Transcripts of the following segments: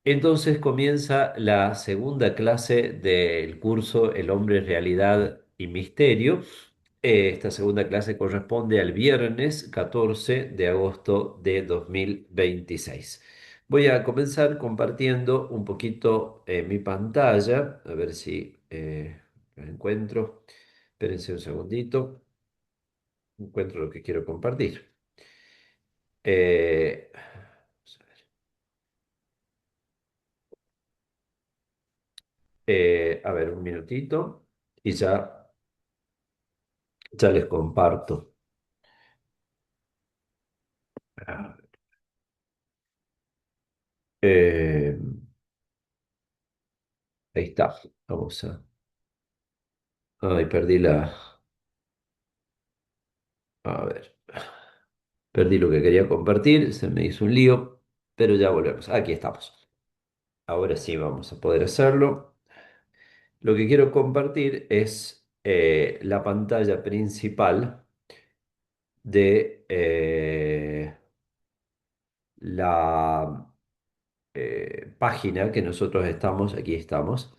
Entonces comienza la segunda clase del curso El hombre, realidad y misterio. Esta segunda clase corresponde al viernes 14 de agosto de 2026. Voy a comenzar compartiendo un poquito mi pantalla, a ver si la encuentro. Espérense un segundito, encuentro lo que quiero compartir. Eh, a ver, un minutito y ya les comparto. Ah, eh, ahí está. Vamos a. Ay, perdí la. A ver. Perdí lo que quería compartir. Se me hizo un lío. Pero ya volvemos. Aquí estamos. Ahora sí vamos a poder hacerlo. Lo que quiero compartir es la pantalla principal de la página que nosotros estamos, aquí estamos,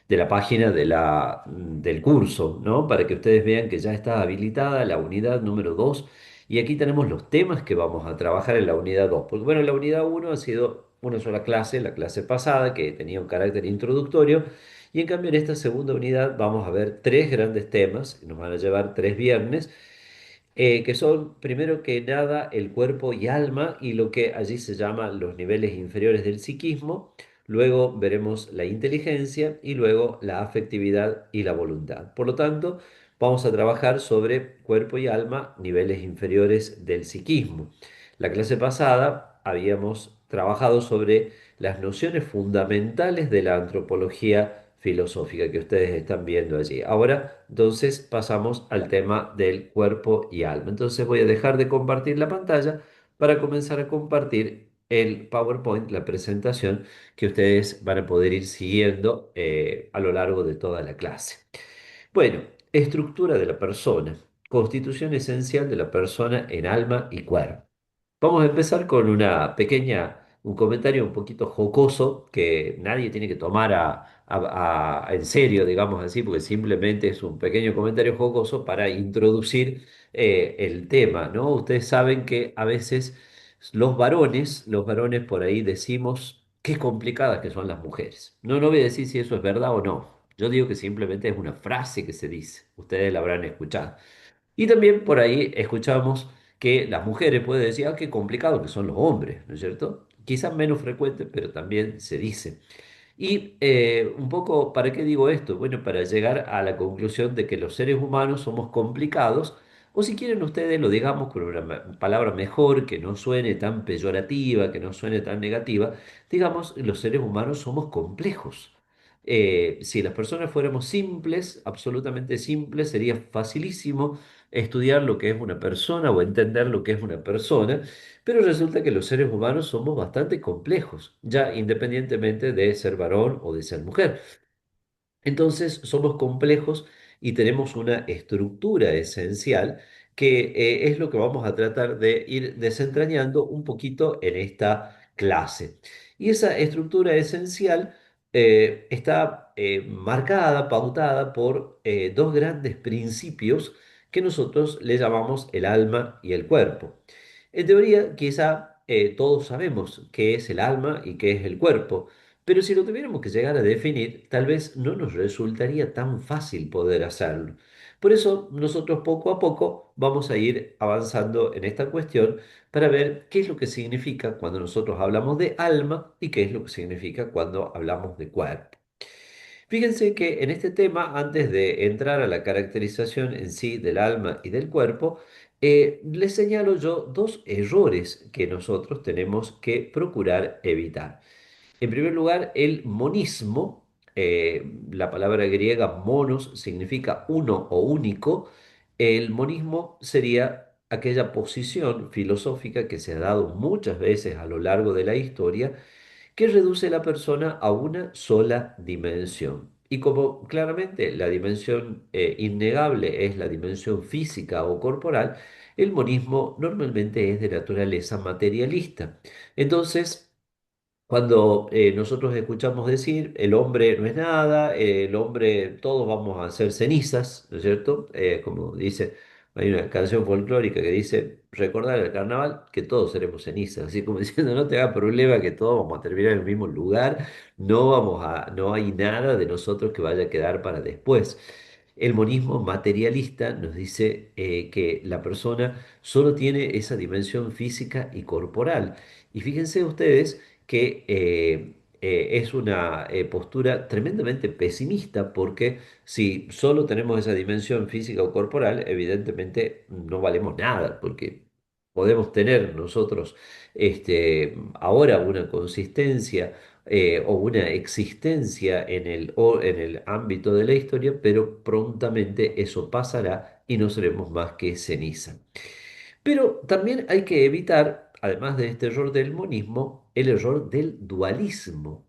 de la página del curso, ¿no? Para que ustedes vean que ya está habilitada la unidad número 2 y aquí tenemos los temas que vamos a trabajar en la unidad 2. Porque bueno, la unidad uno ha sido una sola clase, la clase pasada, que tenía un carácter introductorio, y en cambio en esta segunda unidad vamos a ver tres grandes temas, que nos van a llevar 3 viernes, que son primero que nada el cuerpo y alma y lo que allí se llama los niveles inferiores del psiquismo. Luego veremos la inteligencia y luego la afectividad y la voluntad. Por lo tanto, vamos a trabajar sobre cuerpo y alma, niveles inferiores del psiquismo. La clase pasada habíamos trabajado sobre las nociones fundamentales de la antropología filosófica que ustedes están viendo allí. Ahora, entonces, pasamos al tema del cuerpo y alma. Entonces, voy a dejar de compartir la pantalla para comenzar a compartir el PowerPoint, la presentación que ustedes van a poder ir siguiendo a lo largo de toda la clase. Bueno, estructura de la persona, constitución esencial de la persona en alma y cuerpo. Vamos a empezar con un comentario un poquito jocoso que nadie tiene que tomar en serio, digamos así, porque simplemente es un pequeño comentario jocoso para introducir el tema, ¿no? Ustedes saben que a veces los varones por ahí decimos qué complicadas que son las mujeres. No, no voy a decir si eso es verdad o no. Yo digo que simplemente es una frase que se dice. Ustedes la habrán escuchado. Y también por ahí escuchamos que las mujeres pueden decir, ah, qué complicado que son los hombres, ¿no es cierto? Quizás menos frecuente, pero también se dice. Y un poco, ¿para qué digo esto? Bueno, para llegar a la conclusión de que los seres humanos somos complicados, o si quieren ustedes lo digamos con una palabra mejor, que no suene tan peyorativa, que no suene tan negativa, digamos, los seres humanos somos complejos. Si las personas fuéramos simples, absolutamente simples, sería facilísimo estudiar lo que es una persona o entender lo que es una persona, pero resulta que los seres humanos somos bastante complejos, ya independientemente de ser varón o de ser mujer. Entonces somos complejos y tenemos una estructura esencial que es lo que vamos a tratar de ir desentrañando un poquito en esta clase. Y esa estructura esencial está marcada, pautada por dos grandes principios que nosotros le llamamos el alma y el cuerpo. En teoría, quizá todos sabemos qué es el alma y qué es el cuerpo. Pero si lo tuviéramos que llegar a definir, tal vez no nos resultaría tan fácil poder hacerlo. Por eso nosotros poco a poco vamos a ir avanzando en esta cuestión para ver qué es lo que significa cuando nosotros hablamos de alma y qué es lo que significa cuando hablamos de cuerpo. Fíjense que en este tema, antes de entrar a la caracterización en sí del alma y del cuerpo, les señalo yo dos errores que nosotros tenemos que procurar evitar. En primer lugar, el monismo, la palabra griega monos significa uno o único. El monismo sería aquella posición filosófica que se ha dado muchas veces a lo largo de la historia, que reduce la persona a una sola dimensión. Y como claramente la dimensión innegable es la dimensión física o corporal, el monismo normalmente es de naturaleza materialista. Entonces, Cuando nosotros escuchamos decir el hombre no es nada, el hombre, todos vamos a ser cenizas, ¿no es cierto? Como dice, hay una canción folclórica que dice, recordar el carnaval que todos seremos cenizas, así como diciendo, no te hagas problema que todos vamos a terminar en el mismo lugar, no hay nada de nosotros que vaya a quedar para después. El monismo materialista nos dice que la persona solo tiene esa dimensión física y corporal. Y fíjense ustedes que es una postura tremendamente pesimista porque si solo tenemos esa dimensión física o corporal, evidentemente no valemos nada porque podemos tener nosotros ahora una consistencia o una existencia en el ámbito de la historia, pero prontamente eso pasará y no seremos más que ceniza. Pero también hay que evitar, además de este error del monismo, el error del dualismo.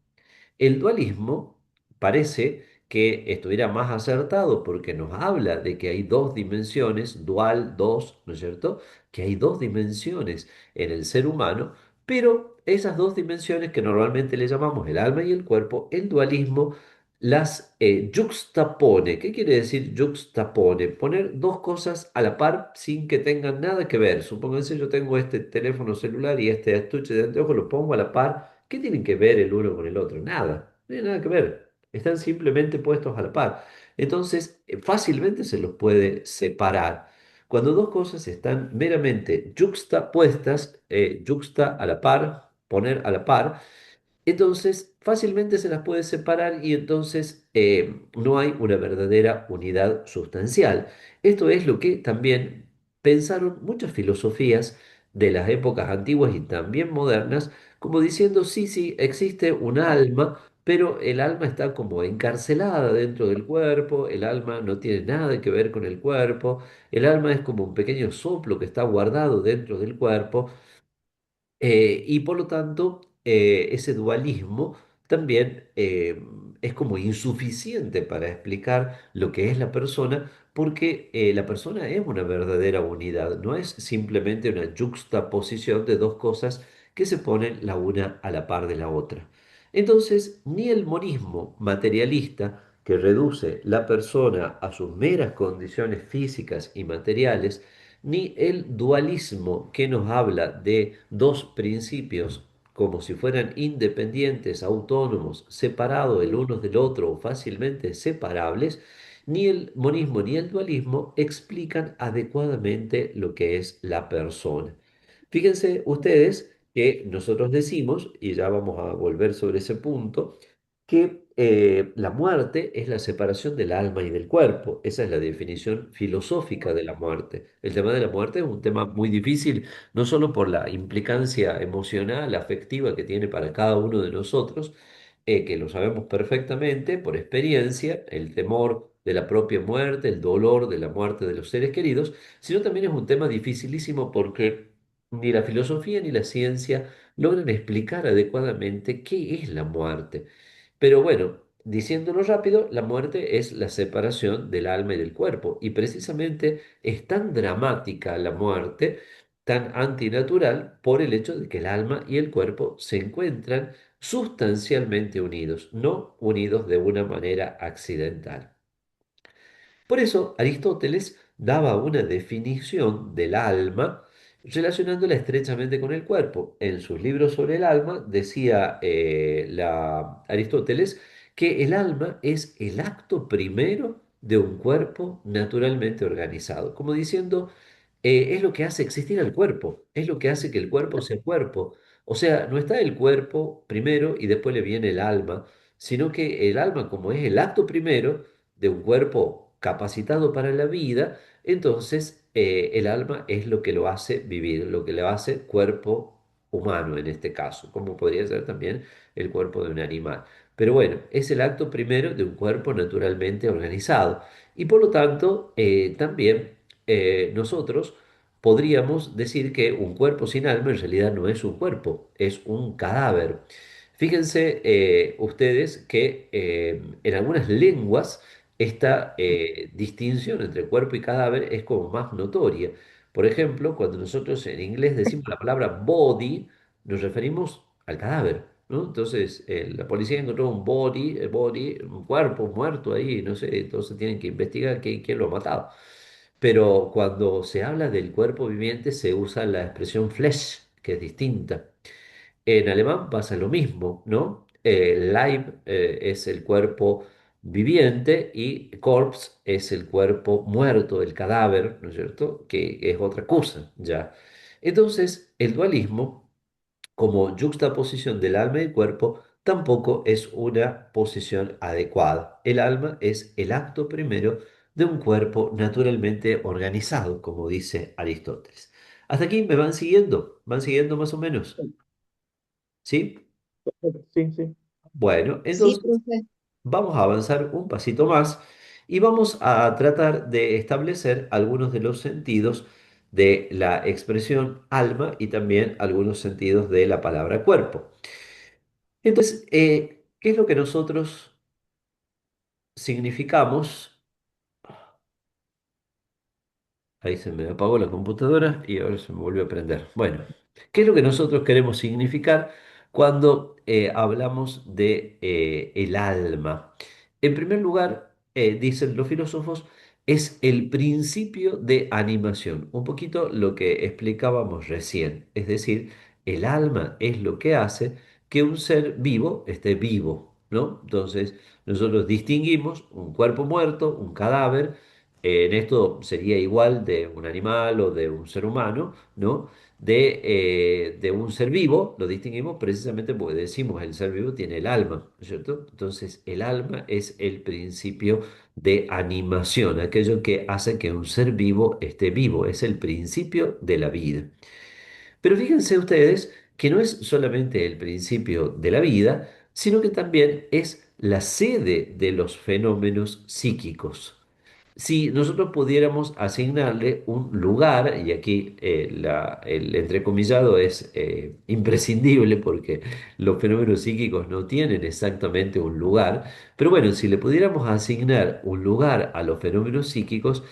El dualismo parece que estuviera más acertado porque nos habla de que hay dos dimensiones, dual, dos, ¿no es cierto? Que hay dos dimensiones en el ser humano, pero esas dos dimensiones que normalmente le llamamos el alma y el cuerpo, el dualismo las yuxtapone. ¿Qué quiere decir yuxtapone? Poner dos cosas a la par sin que tengan nada que ver. Supónganse yo tengo este teléfono celular y este estuche de anteojos, lo pongo a la par. ¿Qué tienen que ver el uno con el otro? Nada, no tiene nada que ver. Están simplemente puestos a la par. Entonces, fácilmente se los puede separar. Cuando dos cosas están meramente yuxtapuestas, yuxta a la par, poner a la par, entonces, fácilmente se las puede separar y entonces no hay una verdadera unidad sustancial. Esto es lo que también pensaron muchas filosofías de las épocas antiguas y también modernas, como diciendo, sí, sí, existe un alma, pero el alma está como encarcelada dentro del cuerpo, el alma no tiene nada que ver con el cuerpo, el alma es como un pequeño soplo que está guardado dentro del cuerpo. Y por lo tanto, ese dualismo también es como insuficiente para explicar lo que es la persona, porque la persona es una verdadera unidad, no es simplemente una juxtaposición de dos cosas que se ponen la una a la par de la otra. Entonces, ni el monismo materialista, que reduce la persona a sus meras condiciones físicas y materiales, ni el dualismo que nos habla de dos principios como si fueran independientes, autónomos, separados el uno del otro o fácilmente separables, ni el monismo ni el dualismo explican adecuadamente lo que es la persona. Fíjense ustedes que nosotros decimos, y ya vamos a volver sobre ese punto, que la muerte es la separación del alma y del cuerpo. Esa es la definición filosófica de la muerte. El tema de la muerte es un tema muy difícil, no solo por la implicancia emocional, afectiva que tiene para cada uno de nosotros, que lo sabemos perfectamente por experiencia, el temor de la propia muerte, el dolor de la muerte de los seres queridos, sino también es un tema dificilísimo porque ni la filosofía ni la ciencia logran explicar adecuadamente qué es la muerte. Pero bueno, diciéndolo rápido, la muerte es la separación del alma y del cuerpo. Y precisamente es tan dramática la muerte, tan antinatural, por el hecho de que el alma y el cuerpo se encuentran sustancialmente unidos, no unidos de una manera accidental. Por eso Aristóteles daba una definición del alma relacionándola estrechamente con el cuerpo. En sus libros sobre el alma decía Aristóteles que el alma es el acto primero de un cuerpo naturalmente organizado, como diciendo, es lo que hace existir al cuerpo, es lo que hace que el cuerpo sea cuerpo. O sea, no está el cuerpo primero y después le viene el alma, sino que el alma, como es el acto primero, de un cuerpo capacitado para la vida, entonces el alma es lo que lo hace vivir, lo que le hace cuerpo humano en este caso, como podría ser también el cuerpo de un animal. Pero bueno, es el acto primero de un cuerpo naturalmente organizado. Y por lo tanto, también nosotros podríamos decir que un cuerpo sin alma en realidad no es un cuerpo, es un cadáver. Fíjense ustedes que en algunas lenguas esta distinción entre cuerpo y cadáver es como más notoria. Por ejemplo, cuando nosotros en inglés decimos la palabra body, nos referimos al cadáver. ¿no? Entonces, la policía encontró un body, un cuerpo muerto ahí, no sé, entonces tienen que investigar quién lo ha matado. Pero cuando se habla del cuerpo viviente se usa la expresión Fleisch, que es distinta. En alemán pasa lo mismo, ¿no? Leib es el cuerpo viviente y Corpse es el cuerpo muerto, el cadáver, ¿no es cierto? Que es otra cosa, ya. Entonces, el dualismo, como yuxtaposición del alma y el cuerpo, tampoco es una posición adecuada. El alma es el acto primero de un cuerpo naturalmente organizado, como dice Aristóteles. Hasta aquí me van siguiendo más o menos, ¿sí? Sí, sí. Bueno, Sí, entonces profe. vamos a avanzar un pasito más y vamos a tratar de establecer algunos de los sentidos de la expresión alma y también algunos sentidos de la palabra cuerpo. Entonces, ¿qué es lo que nosotros significamos? Ahí se me apagó la computadora y ahora se me volvió a prender. Bueno, ¿qué es lo que nosotros queremos significar cuando hablamos de el alma? En primer lugar, dicen los filósofos, es el principio de animación, un poquito lo que explicábamos recién, es decir, el alma es lo que hace que un ser vivo esté vivo, ¿no? Entonces, nosotros distinguimos un cuerpo muerto, un cadáver, en esto sería igual de un animal o de un ser humano, ¿no? De un ser vivo, lo distinguimos precisamente porque decimos el ser vivo tiene el alma, ¿no es cierto? Entonces, el alma es el principio de animación, aquello que hace que un ser vivo esté vivo, es el principio de la vida. Pero fíjense ustedes que no es solamente el principio de la vida, sino que también es la sede de los fenómenos psíquicos. Si nosotros pudiéramos asignarle un lugar, y aquí el entrecomillado es imprescindible porque los fenómenos psíquicos no tienen exactamente un lugar, pero bueno, si le pudiéramos asignar un lugar a los fenómenos psíquicos,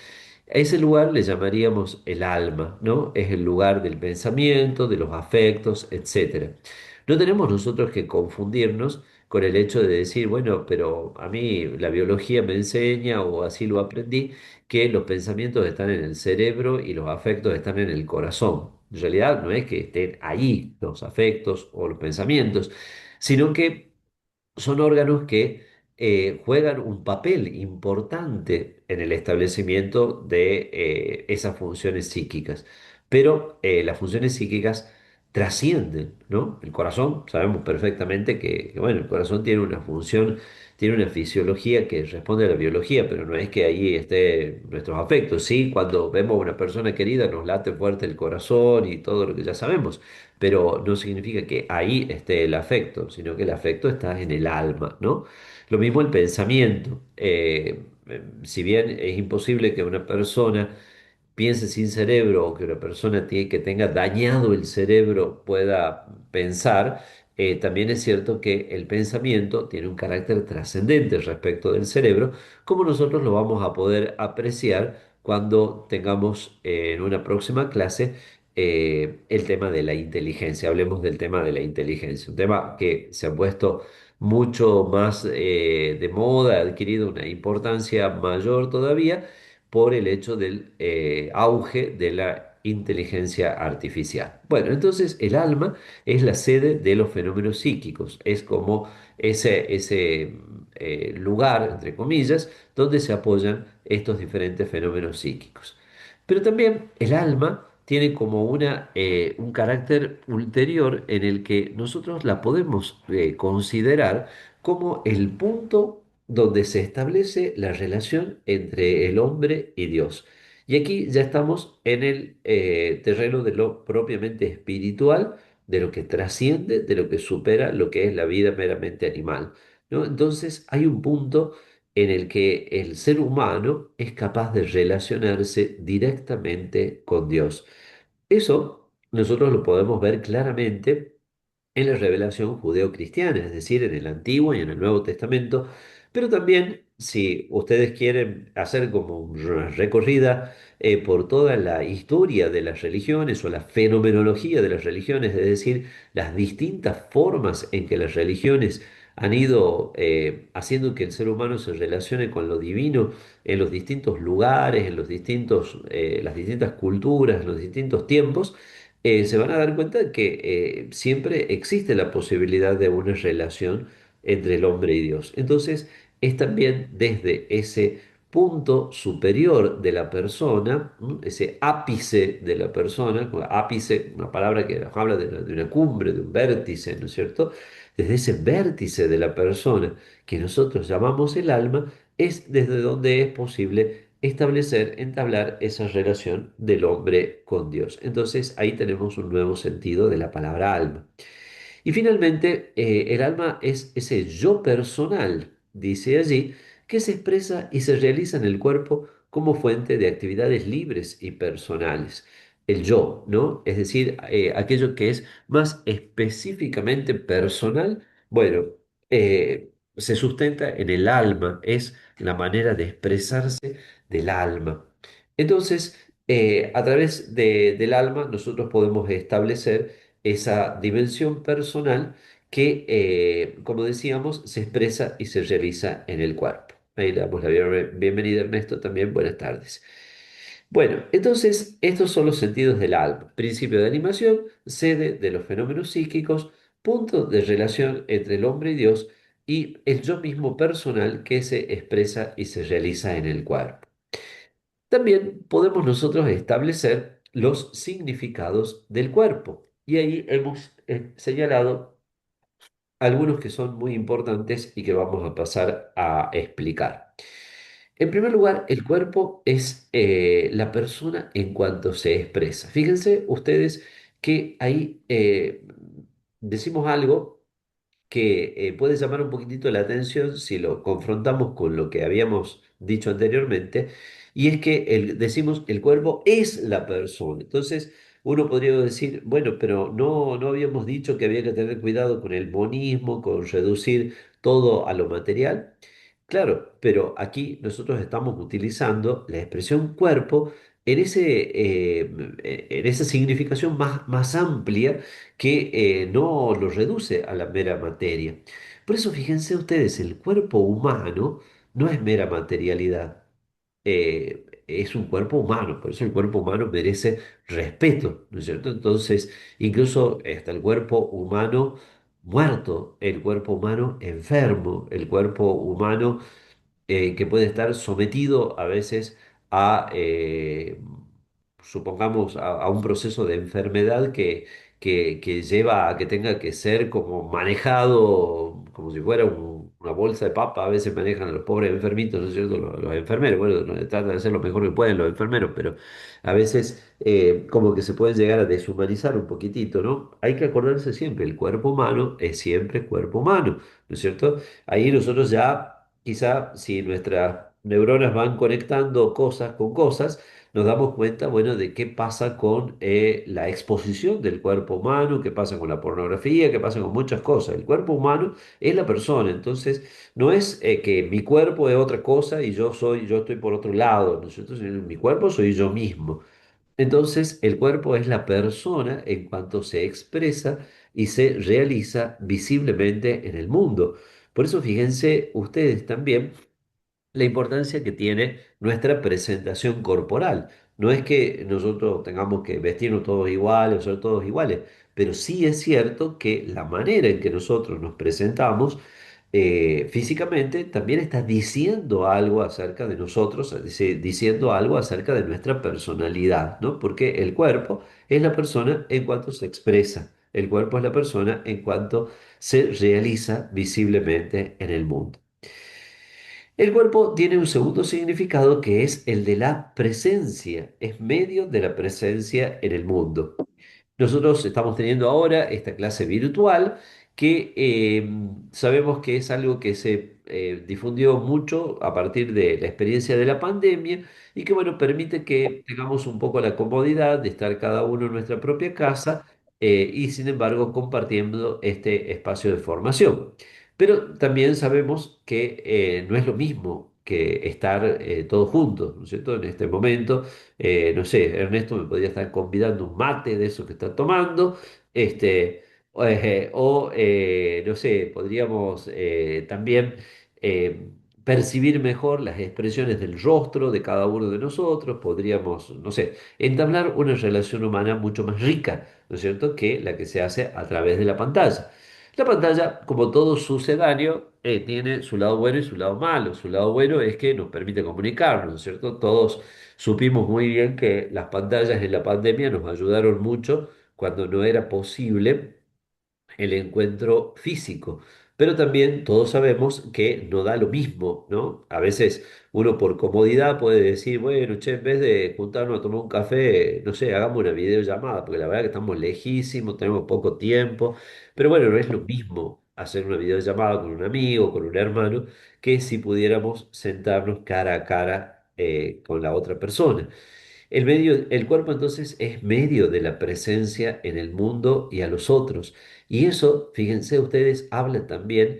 a ese lugar le llamaríamos el alma, ¿no? Es el lugar del pensamiento, de los afectos, etcétera. No tenemos nosotros que confundirnos con el hecho de decir, bueno, pero a mí la biología me enseña o así lo aprendí, que los pensamientos están en el cerebro y los afectos están en el corazón. En realidad no es que estén ahí los afectos o los pensamientos, sino que son órganos que juegan un papel importante en el establecimiento de esas funciones psíquicas. Pero las funciones psíquicas trascienden, ¿no? El corazón, sabemos perfectamente bueno, el corazón tiene una función, tiene una fisiología que responde a la biología, pero no es que ahí esté nuestros afectos. Sí, cuando vemos a una persona querida nos late fuerte el corazón y todo lo que ya sabemos, pero no significa que ahí esté el afecto, sino que el afecto está en el alma, ¿no? Lo mismo el pensamiento. Si bien es imposible que una persona piense sin cerebro o que una persona que tenga dañado el cerebro pueda pensar, también es cierto que el pensamiento tiene un carácter trascendente respecto del cerebro, como nosotros lo vamos a poder apreciar cuando tengamos en una próxima clase el tema de la inteligencia. Hablemos del tema de la inteligencia, un tema que se ha puesto mucho más de moda, ha adquirido una importancia mayor todavía por el hecho del auge de la inteligencia artificial. Bueno, entonces el alma es la sede de los fenómenos psíquicos, es como ese lugar, entre comillas, donde se apoyan estos diferentes fenómenos psíquicos. Pero también el alma tiene como un carácter ulterior en el que nosotros la podemos considerar como el punto donde se establece la relación entre el hombre y Dios. Y aquí ya estamos en el terreno de lo propiamente espiritual, de lo que trasciende, de lo que supera lo que es la vida meramente animal, ¿no? Entonces hay un punto en el que el ser humano es capaz de relacionarse directamente con Dios. Eso nosotros lo podemos ver claramente en la revelación judeo-cristiana, es decir, en el Antiguo y en el Nuevo Testamento, Pero también, si ustedes quieren hacer como una recorrida por toda la historia de las religiones o la fenomenología de las religiones, es decir, las distintas formas en que las religiones han ido haciendo que el ser humano se relacione con lo divino en los distintos lugares, en los distintos, las distintas culturas, en los distintos tiempos, se van a dar cuenta de que siempre existe la posibilidad de una relación entre el hombre y Dios. Entonces, es también desde ese punto superior de la persona, ¿no? Ese ápice de la persona, ápice, una palabra que nos habla de una cumbre, de un vértice, ¿no es cierto? Desde ese vértice de la persona que nosotros llamamos el alma, es desde donde es posible establecer, entablar esa relación del hombre con Dios. Entonces ahí tenemos un nuevo sentido de la palabra alma. Y finalmente, el alma es ese yo personal, dice allí, que se expresa y se realiza en el cuerpo como fuente de actividades libres y personales. El yo, ¿no? Es decir, aquello que es más específicamente personal, bueno, se sustenta en el alma, es la manera de expresarse del alma. Entonces, a través del alma nosotros podemos establecer esa dimensión personal que, como decíamos, se expresa y se realiza en el cuerpo. Ahí le damos la bienvenida, Ernesto, también buenas tardes. Bueno, entonces estos son los sentidos del alma: principio de animación, sede de los fenómenos psíquicos, punto de relación entre el hombre y Dios, y el yo mismo personal que se expresa y se realiza en el cuerpo. También podemos nosotros establecer los significados del cuerpo. Y ahí hemos señalado algunos que son muy importantes y que vamos a pasar a explicar. En primer lugar, el cuerpo es la persona en cuanto se expresa. Fíjense ustedes que ahí decimos algo que puede llamar un poquitito la atención si lo confrontamos con lo que habíamos dicho anteriormente, y es que decimos el cuerpo es la persona. Entonces, uno podría decir, bueno, pero no habíamos dicho que había que tener cuidado con el monismo, con reducir todo a lo material. Claro, pero aquí nosotros estamos utilizando la expresión cuerpo en en esa significación más amplia que no lo reduce a la mera materia. Por eso, fíjense ustedes, el cuerpo humano no es mera materialidad, es un cuerpo humano, por eso el cuerpo humano merece respeto, ¿no es cierto? Entonces, incluso hasta el cuerpo humano muerto, el cuerpo humano enfermo, el cuerpo humano que puede estar sometido a veces a, supongamos, a un proceso de enfermedad que lleva a que tenga que ser como manejado como si fuera una bolsa de papa. A veces manejan a los pobres enfermitos, ¿no es cierto? Los enfermeros, bueno, no, tratan de hacer lo mejor que pueden los enfermeros, pero a veces como que se pueden llegar a deshumanizar un poquitito, ¿no? Hay que acordarse siempre, el cuerpo humano es siempre cuerpo humano, ¿no es cierto? Ahí nosotros ya, quizá si nuestras neuronas van conectando cosas con cosas, nos damos cuenta, bueno, de qué pasa con la exposición del cuerpo humano, qué pasa con la pornografía, qué pasa con muchas cosas. El cuerpo humano es la persona, entonces no es que mi cuerpo es otra cosa y yo estoy por otro lado, ¿no es cierto? Sino mi cuerpo soy yo mismo. Entonces, el cuerpo es la persona en cuanto se expresa y se realiza visiblemente en el mundo. Por eso, fíjense ustedes también la importancia que tiene nuestra presentación corporal. No es que nosotros tengamos que vestirnos todos iguales o ser todos iguales, pero sí es cierto que la manera en que nosotros nos presentamos físicamente también está diciendo algo acerca de nosotros, es decir, diciendo algo acerca de nuestra personalidad, ¿no? Porque el cuerpo es la persona en cuanto se expresa, el cuerpo es la persona en cuanto se realiza visiblemente en el mundo. El cuerpo tiene un segundo significado que es el de la presencia, es medio de la presencia en el mundo. Nosotros estamos teniendo ahora esta clase virtual que sabemos que es algo que se difundió mucho a partir de la experiencia de la pandemia y que, bueno, permite que tengamos un poco la comodidad de estar cada uno en nuestra propia casa y, sin embargo, compartiendo este espacio de formación. Pero también sabemos que no es lo mismo que estar todos juntos, ¿no es cierto? En este momento, no sé, Ernesto me podría estar convidando un mate de eso que está tomando, no sé, podríamos también eh, percibir mejor las expresiones del rostro de cada uno de nosotros, podríamos, no sé, entablar una relación humana mucho más rica, ¿no es cierto?, que la que se hace a través de la pantalla. La pantalla, como todo sucedáneo, tiene su lado bueno y su lado malo. Su lado bueno es que nos permite comunicarnos, ¿no es cierto? Todos supimos muy bien que las pantallas en la pandemia nos ayudaron mucho cuando no era posible el encuentro físico. Pero también todos sabemos que no da lo mismo, ¿no? A veces uno por comodidad puede decir, bueno, che, en vez de juntarnos a tomar un café, no sé, hagamos una videollamada, porque la verdad que estamos lejísimos, tenemos poco tiempo. Pero bueno, no es lo mismo hacer una videollamada con un amigo, con un hermano, que si pudiéramos sentarnos cara a cara con la otra persona. El cuerpo entonces es medio de la presencia en el mundo y a los otros. Y eso, fíjense ustedes, habla también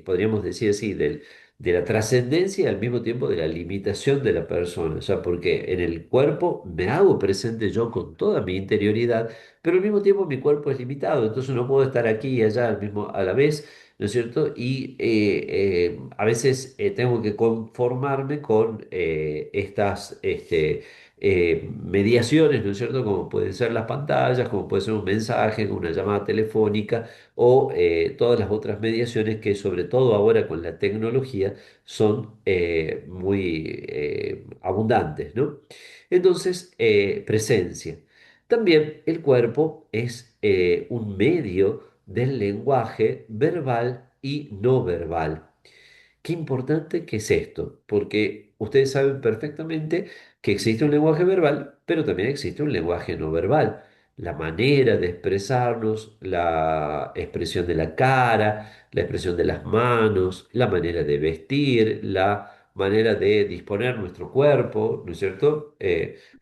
podríamos decir así, de la trascendencia y al mismo tiempo de la limitación de la persona. O sea, porque en el cuerpo me hago presente yo con toda mi interioridad, pero al mismo tiempo mi cuerpo es limitado. Entonces no puedo estar aquí y allá a la vez. ¿No es cierto? Y a veces tengo que conformarme con estas mediaciones, ¿no es cierto? Como pueden ser las pantallas, como puede ser un mensaje, una llamada telefónica o todas las otras mediaciones que sobre todo ahora con la tecnología son muy abundantes, ¿no? Entonces, presencia. También el cuerpo es un medio del lenguaje verbal y no verbal. Qué importante que es esto, porque ustedes saben perfectamente que existe un lenguaje verbal, pero también existe un lenguaje no verbal. La manera de expresarnos, la expresión de la cara, la expresión de las manos, la manera de vestir, la manera de disponer nuestro cuerpo, ¿no es cierto?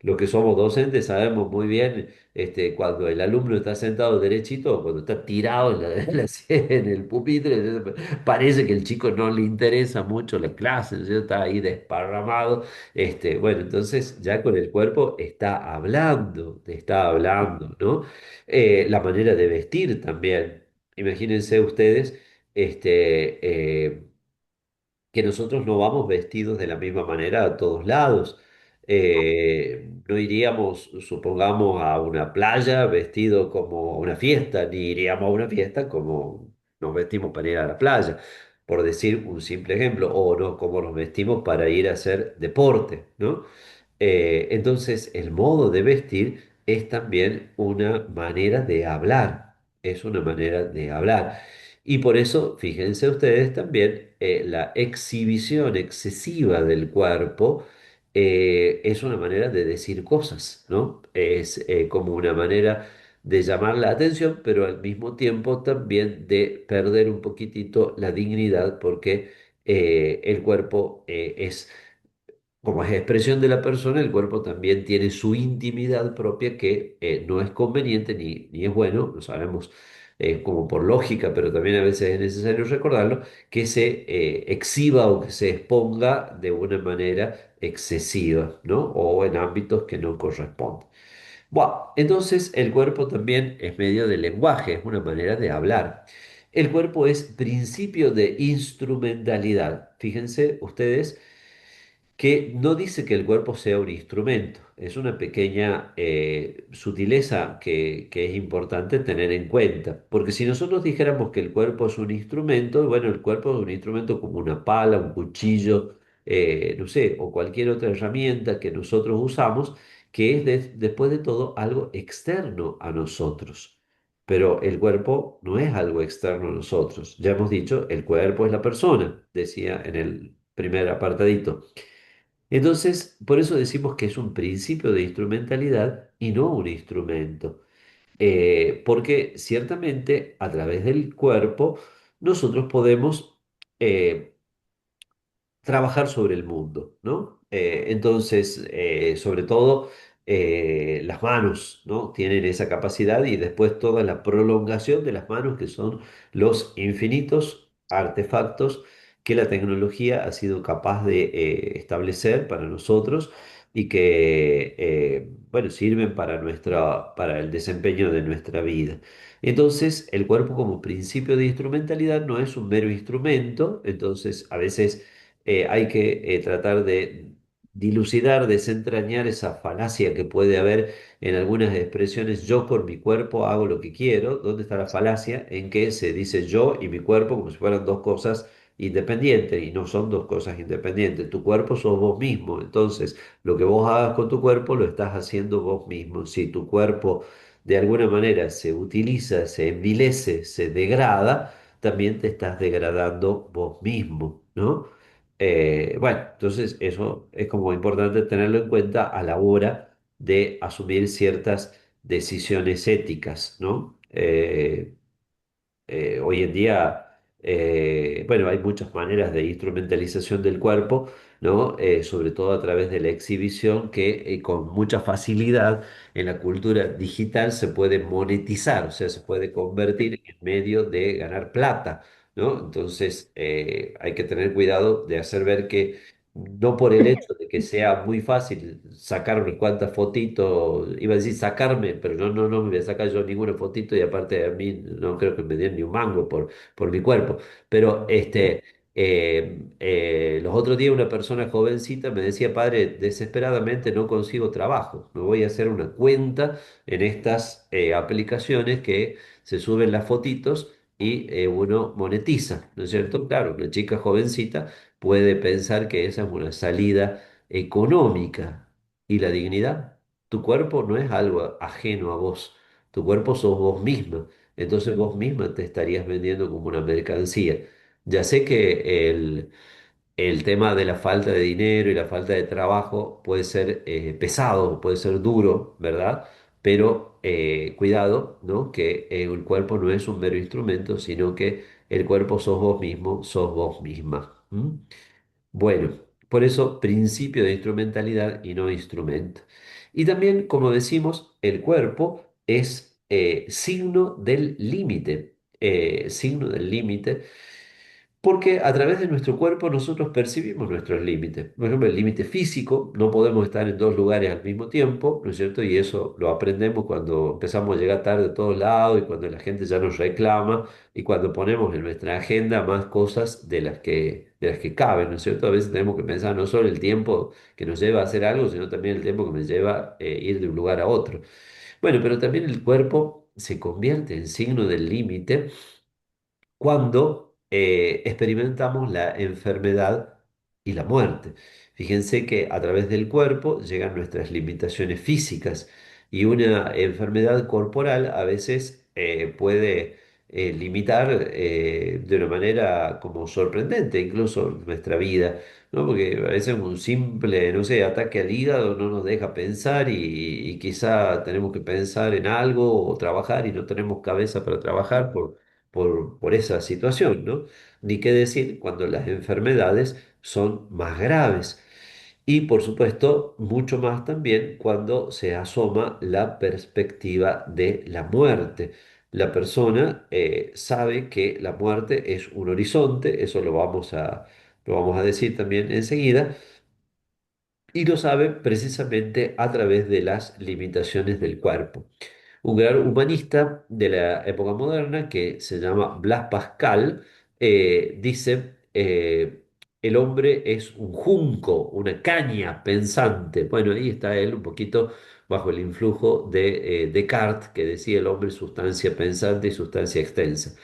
Los que somos docentes sabemos muy bien cuando el alumno está sentado derechito o cuando está tirado en el pupitre. Parece que el chico no le interesa mucho la clase, ¿no es cierto? Está ahí desparramado. Bueno, entonces ya con el cuerpo está hablando, ¿no? La manera de vestir también. Imagínense ustedes, que nosotros no vamos vestidos de la misma manera a todos lados. No iríamos, supongamos, a una playa vestido como a una fiesta, ni iríamos a una fiesta como nos vestimos para ir a la playa, por decir un simple ejemplo, o no como nos vestimos para ir a hacer deporte, ¿no? Entonces, el modo de vestir es también una manera de hablar, es una manera de hablar. Y por eso, fíjense ustedes también, la exhibición excesiva del cuerpo es una manera de decir cosas, ¿no? Es como una manera de llamar la atención, pero al mismo tiempo también de perder un poquitito la dignidad, porque el cuerpo es como es expresión de la persona, el cuerpo también tiene su intimidad propia que no es conveniente ni es bueno, lo sabemos como por lógica, pero también a veces es necesario recordarlo, que se exhiba o que se exponga de una manera excesiva, ¿no? O en ámbitos que no corresponden. Bueno, entonces el cuerpo también es medio de lenguaje, es una manera de hablar. El cuerpo es principio de instrumentalidad. Fíjense ustedes que no dice que el cuerpo sea un instrumento, es una pequeña sutileza que es importante tener en cuenta, porque si nosotros dijéramos que el cuerpo es un instrumento, bueno, el cuerpo es un instrumento como una pala, un cuchillo, no sé, o cualquier otra herramienta que nosotros usamos, que es después de todo algo externo a nosotros. Pero el cuerpo no es algo externo a nosotros. Ya hemos dicho, el cuerpo es la persona, decía en el primer apartadito. Entonces, por eso decimos que es un principio de instrumentalidad y no un instrumento. Porque ciertamente a través del cuerpo nosotros podemos trabajar sobre el mundo, ¿no? Entonces, sobre todo las manos, ¿no? Tienen esa capacidad y después toda la prolongación de las manos, que son los infinitos artefactos que la tecnología ha sido capaz de establecer para nosotros y que, bueno, sirven para para el desempeño de nuestra vida. Entonces, el cuerpo como principio de instrumentalidad no es un mero instrumento, entonces a veces hay que tratar de dilucidar, desentrañar esa falacia que puede haber en algunas expresiones: yo con mi cuerpo hago lo que quiero. ¿Dónde está la falacia en que se dice yo y mi cuerpo como si fueran dos cosas independientes? Y no son dos cosas independientes. Tu cuerpo sos vos mismo, entonces lo que vos hagas con tu cuerpo lo estás haciendo vos mismo. Si tu cuerpo de alguna manera se utiliza, se envilece, se degrada, también te estás degradando vos mismo, ¿no? Bueno, entonces eso es como importante tenerlo en cuenta a la hora de asumir ciertas decisiones éticas, ¿no? Hoy en día, bueno, hay muchas maneras de instrumentalización del cuerpo, ¿no? Sobre todo a través de la exhibición, que con mucha facilidad en la cultura digital se puede monetizar, o sea, se puede convertir en medio de ganar plata, ¿no? Entonces, hay que tener cuidado de hacer ver que no por el hecho de que sea muy fácil sacar unas cuantas fotitos, iba a decir sacarme, pero no me voy a sacar yo ninguna fotito, y aparte a mí no creo que me den ni un mango por mi cuerpo. Pero los otros días una persona jovencita me decía: padre, desesperadamente no consigo trabajo, me voy a hacer una cuenta en estas aplicaciones que se suben las fotitos y uno monetiza, ¿no es cierto? Claro, una chica jovencita puede pensar que esa es una salida económica. ¿Y la dignidad? Tu cuerpo no es algo ajeno a vos, tu cuerpo sos vos misma, entonces vos misma te estarías vendiendo como una mercancía. Ya sé que el tema de la falta de dinero y la falta de trabajo puede ser pesado, puede ser duro, ¿verdad? Pero cuidado, ¿no? Que el cuerpo no es un mero instrumento, sino que el cuerpo sos vos mismo, sos vos misma. ¿M? Bueno, por eso principio de instrumentalidad y no instrumento. Y también, como decimos, el cuerpo es signo del límite, signo del límite, porque a través de nuestro cuerpo nosotros percibimos nuestros límites. Por ejemplo, el límite físico: no podemos estar en dos lugares al mismo tiempo, ¿no es cierto? Y eso lo aprendemos cuando empezamos a llegar tarde a todos lados y cuando la gente ya nos reclama y cuando ponemos en nuestra agenda más cosas de las que caben, ¿no es cierto? A veces tenemos que pensar no solo el tiempo que nos lleva a hacer algo, sino también el tiempo que me lleva ir de un lugar a otro. Bueno, pero también el cuerpo se convierte en signo del límite cuando experimentamos la enfermedad y la muerte. Fíjense que a través del cuerpo llegan nuestras limitaciones físicas, y una enfermedad corporal a veces puede limitar de una manera como sorprendente incluso nuestra vida, ¿no? Porque a veces un simple, no sé, ataque al hígado no nos deja pensar, y quizá tenemos que pensar en algo o trabajar y no tenemos cabeza para trabajar por esa situación, ¿no? Ni qué decir cuando las enfermedades son más graves. Y por supuesto, mucho más también cuando se asoma la perspectiva de la muerte. La persona sabe que la muerte es un horizonte, eso lo vamos a decir también enseguida, y lo sabe precisamente a través de las limitaciones del cuerpo. Un gran humanista de la época moderna que se llama Blas Pascal dice: el hombre es un junco, una caña pensante. Bueno, ahí está él un poquito bajo el influjo de Descartes, que decía: el hombre es sustancia pensante y sustancia extensa.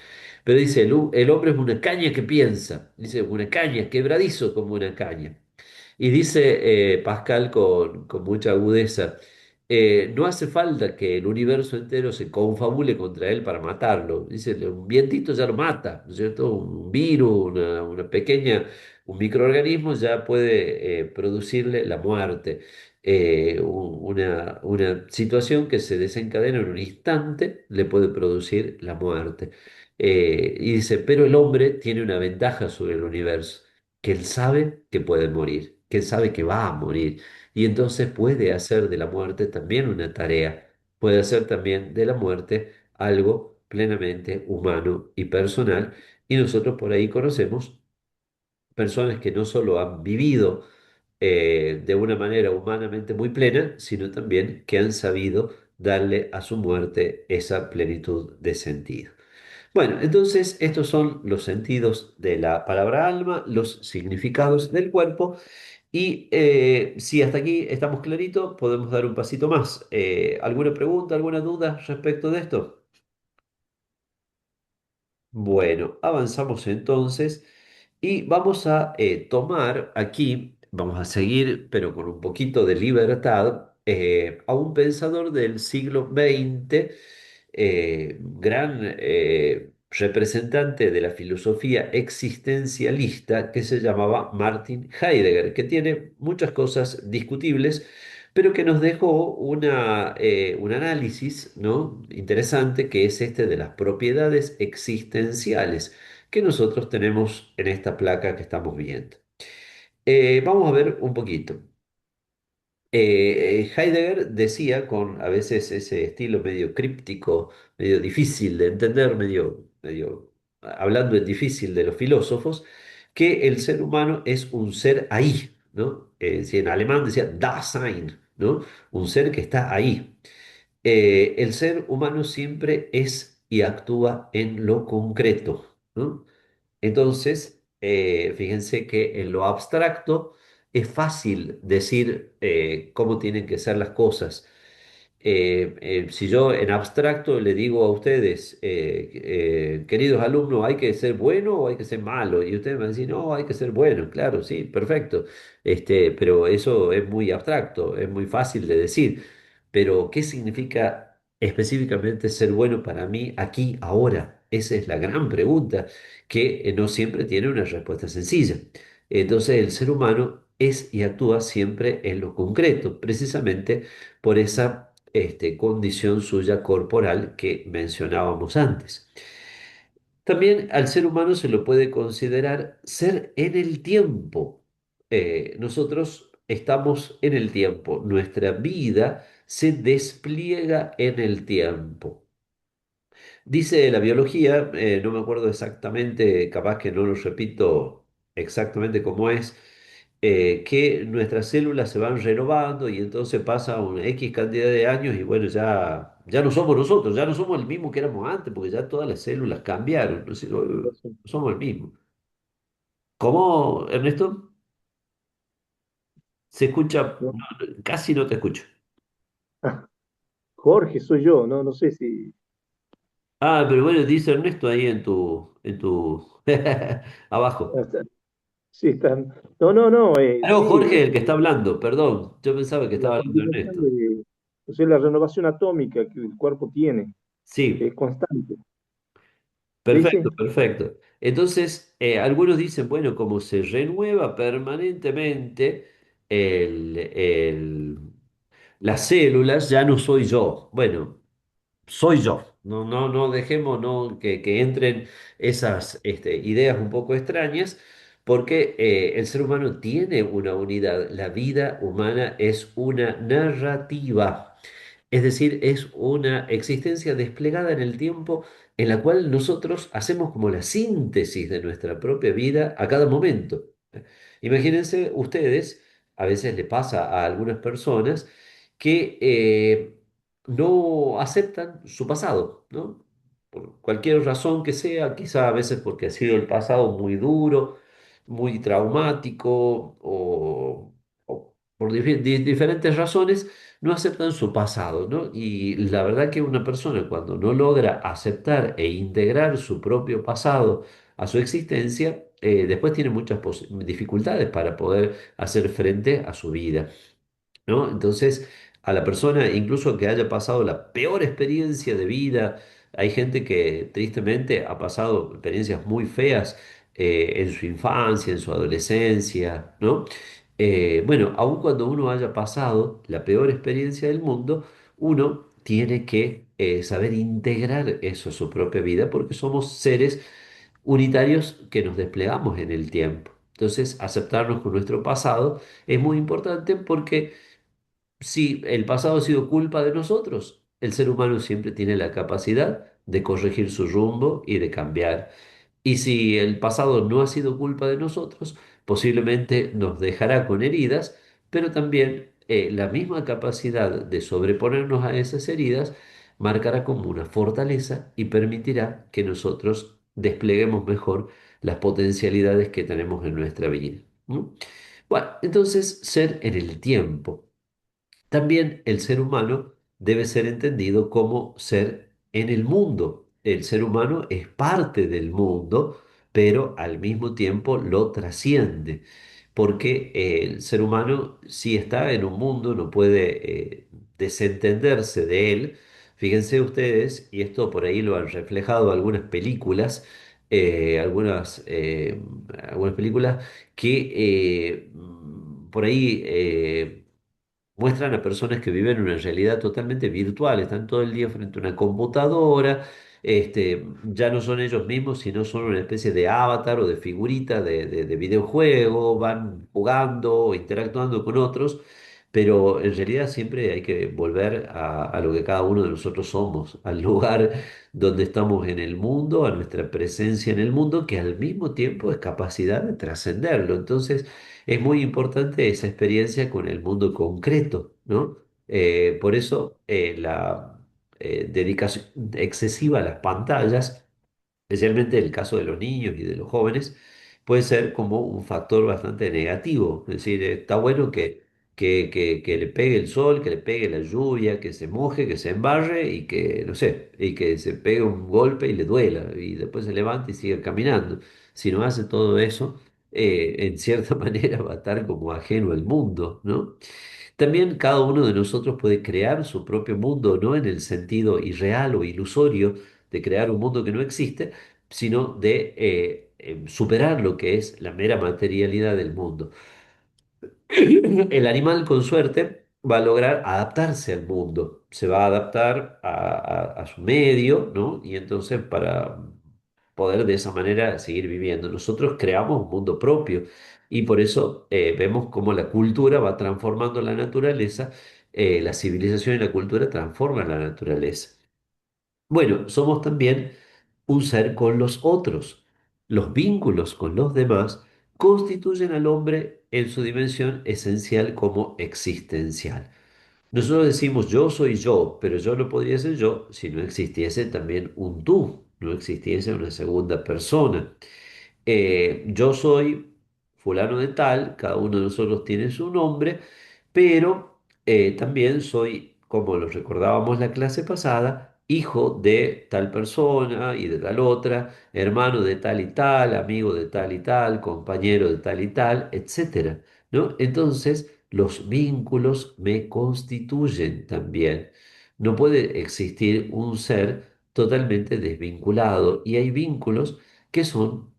Pero dice: el hombre es una caña que piensa, dice, una caña, quebradizo como una caña. Y dice Pascal con mucha agudeza: no hace falta que el universo entero se confabule contra él para matarlo. Dice: un vientito ya lo mata, ¿no es cierto? Un virus, una pequeña, un microorganismo ya puede producirle la muerte. Una situación que se desencadena en un instante le puede producir la muerte. Y dice: pero el hombre tiene una ventaja sobre el universo, que él sabe que puede morir. que sabe que va a morir y entonces puede hacer de la muerte también una tarea, puede hacer también de la muerte algo plenamente humano y personal y nosotros por ahí conocemos personas que no solo han vivido de una manera humanamente muy plena, sino también que han sabido darle a su muerte esa plenitud de sentido. Bueno, entonces estos son los sentidos de la palabra alma, los significados del cuerpo y si hasta aquí estamos claritos, podemos dar un pasito más. ¿Alguna pregunta, alguna duda respecto de esto? Bueno, avanzamos entonces y vamos a tomar aquí, vamos a seguir, pero con un poquito de libertad, a un pensador del siglo XX, gran representante de la filosofía existencialista que se llamaba Martin Heidegger, que tiene muchas cosas discutibles pero que nos dejó un análisis, ¿no? interesante, que es este de las propiedades existenciales que nosotros tenemos en esta placa que estamos viendo. Vamos a ver un poquito. Heidegger decía, con a veces ese estilo medio críptico, medio difícil de entender, medio hablando en difícil de los filósofos, que el ser humano es un ser ahí, ¿no? Si en alemán decía Dasein, ¿no? Un ser que está ahí. El ser humano siempre es y actúa en lo concreto, ¿no? Entonces, fíjense que en lo abstracto es fácil decir cómo tienen que ser las cosas. Si yo en abstracto le digo a ustedes, queridos alumnos, ¿hay que ser bueno o hay que ser malo? Y ustedes me van a decir, no, hay que ser bueno, claro, sí, perfecto. Pero eso es muy abstracto, es muy fácil de decir. Pero, ¿qué significa específicamente ser bueno para mí aquí, ahora? Esa es la gran pregunta que no siempre tiene una respuesta sencilla. Entonces, el ser humano es y actúa siempre en lo concreto, precisamente por esa condición suya corporal que mencionábamos antes. También al ser humano se lo puede considerar ser en el tiempo. Nosotros estamos en el tiempo, nuestra vida se despliega en el tiempo. Dice la biología, no me acuerdo exactamente, capaz que no lo repito exactamente cómo es, que nuestras células se van renovando y entonces pasa una X cantidad de años y bueno, ya no somos nosotros, ya no somos el mismo que éramos antes, porque ya todas las células cambiaron, no sé, no somos el mismo. ¿Cómo, Ernesto? Se escucha, ¿No? casi no te escucho. Ah, Jorge, soy yo, no, no sé si... Ah, pero bueno, dice Ernesto ahí abajo. hasta- sí, están... No, no, no, Ah, no, sí, Jorge, el que está hablando, perdón. Yo pensaba que la estaba hablando continuación Ernesto. de, o sea, la renovación atómica que el cuerpo tiene, que Sí, es constante. Sí, perfecto, sí. perfecto. Entonces, algunos dicen, bueno, como se renueva permanentemente el- las células, ya no soy yo. Bueno, soy yo. No, no, no dejemos no, que entren esas ideas un poco extrañas, porque el ser humano tiene una unidad. La vida humana es una narrativa. Es decir, es una existencia desplegada en el tiempo en la cual nosotros hacemos como la síntesis de nuestra propia vida a cada momento. Imagínense ustedes, a veces le pasa a algunas personas que no aceptan su pasado, ¿no? Por cualquier razón que sea, quizá a veces porque ha sido el pasado muy duro, muy traumático o por diferentes razones no aceptan su pasado, ¿no? Y la verdad que una persona cuando no logra aceptar e integrar su propio pasado a su existencia, después tiene muchas dificultades para poder hacer frente a su vida. ¿No? Entonces, a la persona, incluso que haya pasado la peor experiencia de vida, hay gente que tristemente ha pasado experiencias muy feas en su infancia, en su adolescencia, ¿no? Bueno, aun cuando uno haya pasado la peor experiencia del mundo, uno tiene que saber integrar eso a su propia vida porque somos seres unitarios que nos desplegamos en el tiempo. Entonces, aceptarnos con nuestro pasado es muy importante porque si el pasado ha sido culpa de nosotros, el ser humano siempre tiene la capacidad de corregir su rumbo y de cambiar. Y si el pasado no ha sido culpa de nosotros, posiblemente nos dejará con heridas, pero también la misma capacidad de sobreponernos a esas heridas marcará como una fortaleza y permitirá que nosotros despleguemos mejor las potencialidades que tenemos en nuestra vida. ¿No? Bueno, entonces, ser en el tiempo. También el ser humano debe ser entendido como ser en el mundo. El ser humano es parte del mundo, pero al mismo tiempo lo trasciende, porque el ser humano si está en un mundo no puede desentenderse de él. Fíjense ustedes, y esto por ahí lo han reflejado algunas películas, eh, algunas, eh, algunas películas que por ahí muestran a personas que viven una realidad totalmente virtual, están todo el día frente a una computadora, ya no son ellos mismos, sino son una especie de avatar o de figurita de videojuego, van jugando o interactuando con otros, pero en realidad siempre hay que volver a lo que cada uno de nosotros somos, al lugar donde estamos en el mundo, a nuestra presencia en el mundo, que al mismo tiempo es capacidad de trascenderlo. Entonces, es muy importante esa experiencia con el mundo concreto, ¿no? Por eso la dedicación excesiva a las pantallas, especialmente en el caso de los niños y de los jóvenes, puede ser como un factor bastante negativo. Es decir, está bueno que le pegue el sol, que le pegue la lluvia, que se moje, que se embarre y que, no sé, y que se pegue un golpe y le duela y después se levante y siga caminando. Si no hace todo eso, en cierta manera va a estar como ajeno al mundo, ¿no? También cada uno de nosotros puede crear su propio mundo, no en el sentido irreal o ilusorio de crear un mundo que no existe, sino de superar lo que es la mera materialidad del mundo. El animal, con suerte, va a lograr adaptarse al mundo, se va a adaptar a su medio, ¿no? Y entonces para poder de esa manera seguir viviendo. Nosotros creamos un mundo propio y por eso vemos cómo la cultura va transformando la naturaleza, la civilización y la cultura transforman la naturaleza. Bueno, somos también un ser con los otros. Los vínculos con los demás constituyen al hombre en su dimensión esencial como existencial. Nosotros decimos yo soy yo, pero yo no podría ser yo si no existiese también un tú, no existiese una segunda persona. Yo soy fulano de tal, cada uno de nosotros tiene su nombre, pero también soy, como lo recordábamos la clase pasada, hijo de tal persona y de tal otra, hermano de tal y tal, amigo de tal y tal, compañero de tal y tal, etcétera, ¿no? Entonces, los vínculos me constituyen también. No puede existir un ser totalmente desvinculado y hay vínculos que son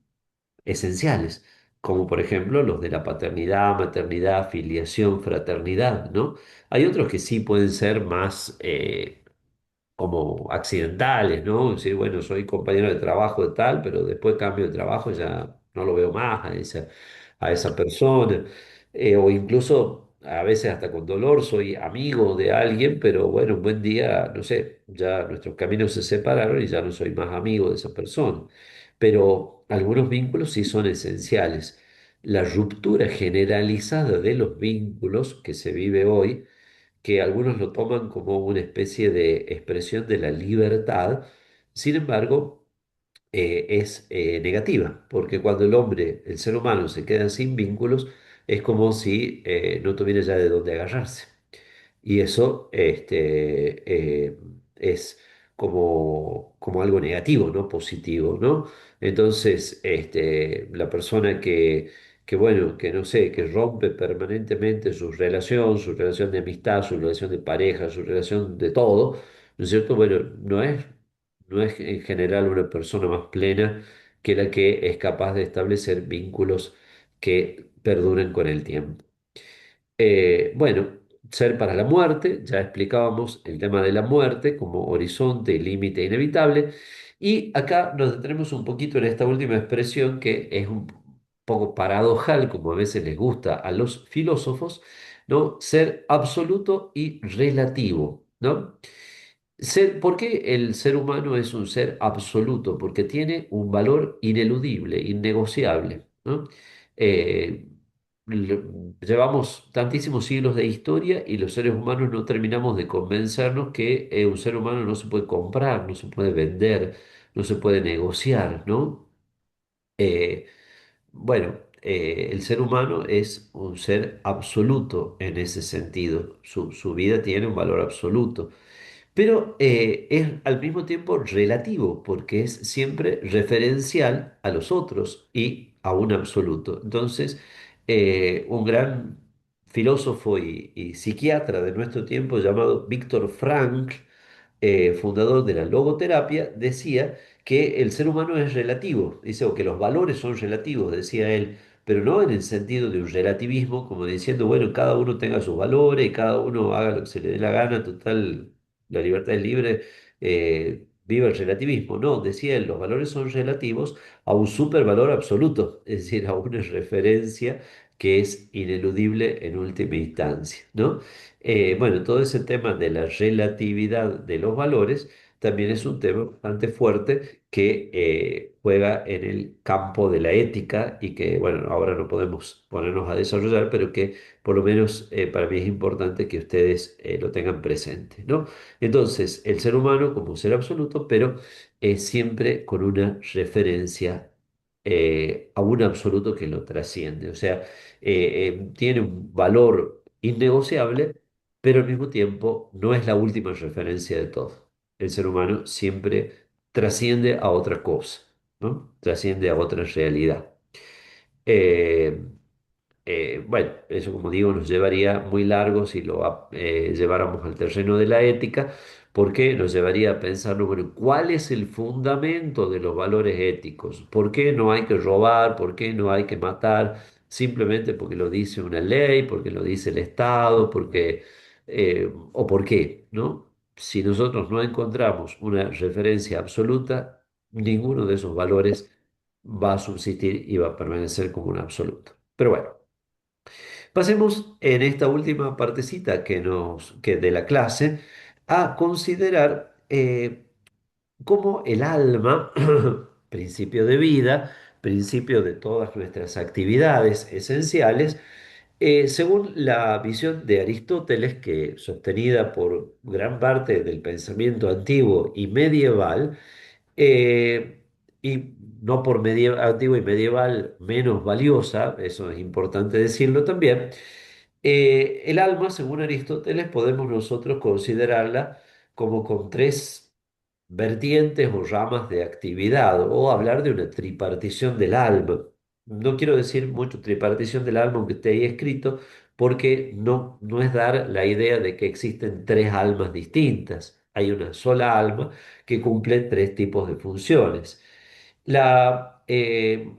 esenciales, como por ejemplo los de la paternidad, maternidad, filiación, fraternidad, ¿no? Hay otros que sí pueden ser más como accidentales, ¿no? Decir, bueno, soy compañero de trabajo de tal, pero después cambio de trabajo, ya no lo veo más a esa persona. O incluso a veces hasta con dolor soy amigo de alguien, pero bueno, un buen día, no sé, ya nuestros caminos se separaron y ya no soy más amigo de esa persona. Pero algunos vínculos sí son esenciales. La ruptura generalizada de los vínculos que se vive hoy, que algunos lo toman como una especie de expresión de la libertad, sin embargo, es negativa, porque cuando el hombre, el ser humano, se queda sin vínculos, es como si no tuviera ya de dónde agarrarse. Y eso es como algo negativo, no positivo, ¿no? Entonces, la persona bueno, que no sé, que rompe permanentemente su relación de amistad, su relación de pareja, su relación de todo, ¿no es cierto? Bueno, no es en general una persona más plena que la que es capaz de establecer vínculos que perduren con el tiempo. Bueno, ser para la muerte, ya explicábamos el tema de la muerte como horizonte y límite inevitable. Y acá nos detenemos un poquito en esta última expresión que es poco paradojal, como a veces les gusta a los filósofos, ¿no? Ser absoluto y relativo, ¿no? ¿Por qué el ser humano es un ser absoluto? Porque tiene un valor ineludible, innegociable, ¿no? Eh, Llevamos tantísimos siglos de historia y los seres humanos no terminamos de convencernos que un ser humano no se puede comprar, no se puede vender, no se puede negociar, ¿no? Eh, el ser humano es un ser absoluto en ese sentido. Su vida tiene un valor absoluto. Pero es al mismo tiempo relativo, porque es siempre referencial a los otros y a un absoluto. Entonces, un gran filósofo y psiquiatra de nuestro tiempo llamado Viktor Frankl, fundador de la logoterapia, decía que el ser humano es relativo, dice, o que los valores son relativos, decía él, pero no en el sentido de un relativismo, como diciendo, bueno, cada uno tenga sus valores y cada uno haga lo que se le dé la gana, total, la libertad es libre, viva el relativismo. No, decía él, los valores son relativos a un supervalor absoluto, es decir, a una referencia que es ineludible en última instancia, ¿no? Bueno, todo ese tema de la relatividad de los valores también es un tema bastante fuerte que juega en el campo de la ética y que, bueno, ahora no podemos ponernos a desarrollar, pero que por lo menos para mí es importante que ustedes lo tengan presente, ¿no? Entonces, el ser humano como un ser absoluto, pero siempre con una referencia a un absoluto que lo trasciende, o sea, tiene un valor innegociable pero al mismo tiempo no es la última referencia de todo. El ser humano siempre trasciende a otra cosa, ¿no? Trasciende a otra realidad. Eh, bueno, eso como digo nos llevaría muy largo si lo lleváramos al terreno de la ética, porque nos llevaría a pensar, ¿no? Bueno, ¿cuál es el fundamento de los valores éticos? ¿Por qué no hay que robar? ¿Por qué no hay que matar? Simplemente porque lo dice una ley, porque lo dice el Estado, o por qué, ¿no? Si nosotros no encontramos una referencia absoluta, ninguno de esos valores va a subsistir y va a permanecer como un absoluto. Pero bueno. Pasemos en esta última partecita que de la clase a considerar cómo el alma, principio de vida, principio de todas nuestras actividades esenciales, según la visión de Aristóteles, que sostenida por gran parte del pensamiento antiguo y medieval, eh, y no por antiguo y medieval menos valiosa, eso es importante decirlo también, el alma, según Aristóteles, podemos nosotros considerarla como con tres vertientes o ramas de actividad, o hablar de una tripartición del alma. No quiero decir mucho tripartición del alma, aunque esté ahí escrito, porque no es dar la idea de que existen tres almas distintas. Hay una sola alma que cumple tres tipos de funciones. La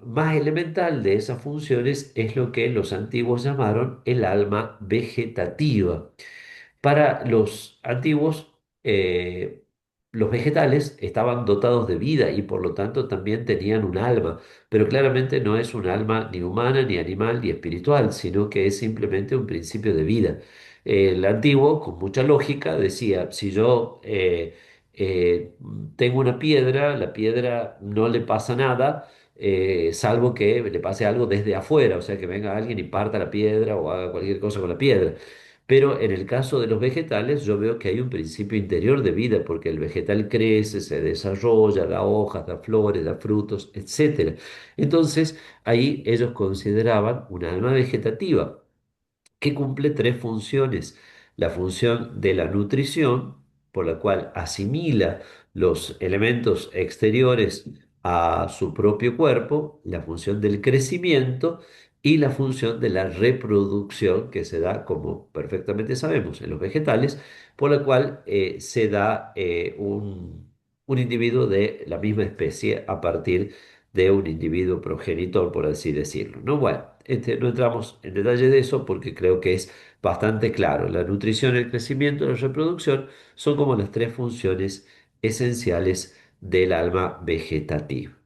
más elemental de esas funciones es lo que los antiguos llamaron el alma vegetativa. Para los antiguos, los vegetales estaban dotados de vida y por lo tanto también tenían un alma, pero claramente no es un alma ni humana, ni animal, ni espiritual, sino que es simplemente un principio de vida. El antiguo, con mucha lógica, decía, si yo eh, tengo una piedra, la piedra no le pasa nada. Salvo que le pase algo desde afuera, o sea, que venga alguien y parta la piedra o haga cualquier cosa con la piedra. Pero en el caso de los vegetales, yo veo que hay un principio interior de vida, porque el vegetal crece, se desarrolla, da hojas, da flores, da frutos, etcétera. Entonces, ahí ellos consideraban un alma vegetativa que cumple tres funciones. La función de la nutrición, por la cual asimila los elementos exteriores a su propio cuerpo, la función del crecimiento y la función de la reproducción que se da, como perfectamente sabemos, en los vegetales, por la cual se da un individuo de la misma especie a partir de un individuo progenitor, por así decirlo, ¿no? Bueno, no entramos en detalle de eso porque creo que es bastante claro. La nutrición, el crecimiento y la reproducción son como las tres funciones esenciales del alma vegetativa.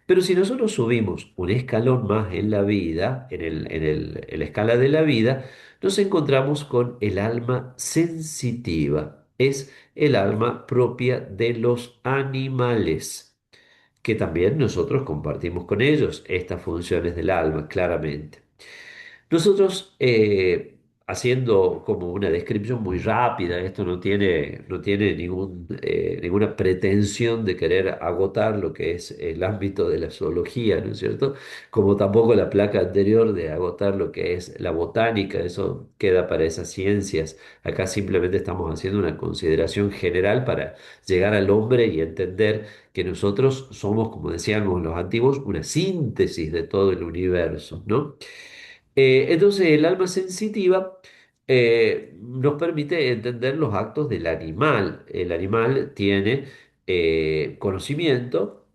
Pero si nosotros subimos un escalón más en la vida, en la escala de la vida, nos encontramos con el alma sensitiva. Es el alma propia de los animales, que también nosotros compartimos con ellos estas funciones del alma, claramente. Nosotros, haciendo como una descripción muy rápida, esto no tiene ninguna pretensión de querer agotar lo que es el ámbito de la zoología, ¿no es cierto? Como tampoco la placa anterior de agotar lo que es la botánica, eso queda para esas ciencias. Acá simplemente estamos haciendo una consideración general para llegar al hombre y entender que nosotros somos, como decíamos los antiguos, una síntesis de todo el universo, ¿no? Entonces, el alma sensitiva nos permite entender los actos del animal. El animal tiene conocimiento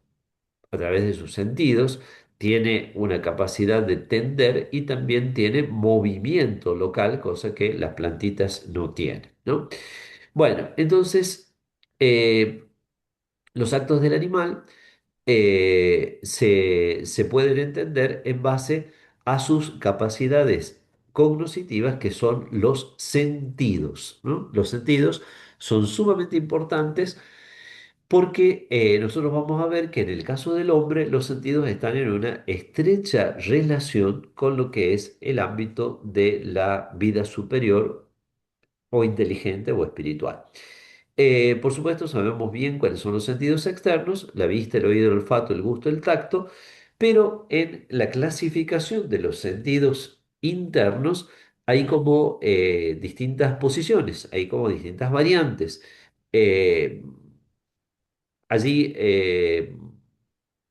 a través de sus sentidos, tiene una capacidad de tender y también tiene movimiento local, cosa que las plantitas no tienen, ¿no? Bueno, entonces, eh, los actos del animal se pueden entender en base a sus capacidades cognitivas, que son los sentidos, ¿no? Los sentidos son sumamente importantes porque nosotros vamos a ver que en el caso del hombre los sentidos están en una estrecha relación con lo que es el ámbito de la vida superior o inteligente o espiritual. Por supuesto, sabemos bien cuáles son los sentidos externos, la vista, el oído, el olfato, el gusto, el tacto, pero en la clasificación de los sentidos internos hay como distintas posiciones, hay como distintas variantes. Eh, Allí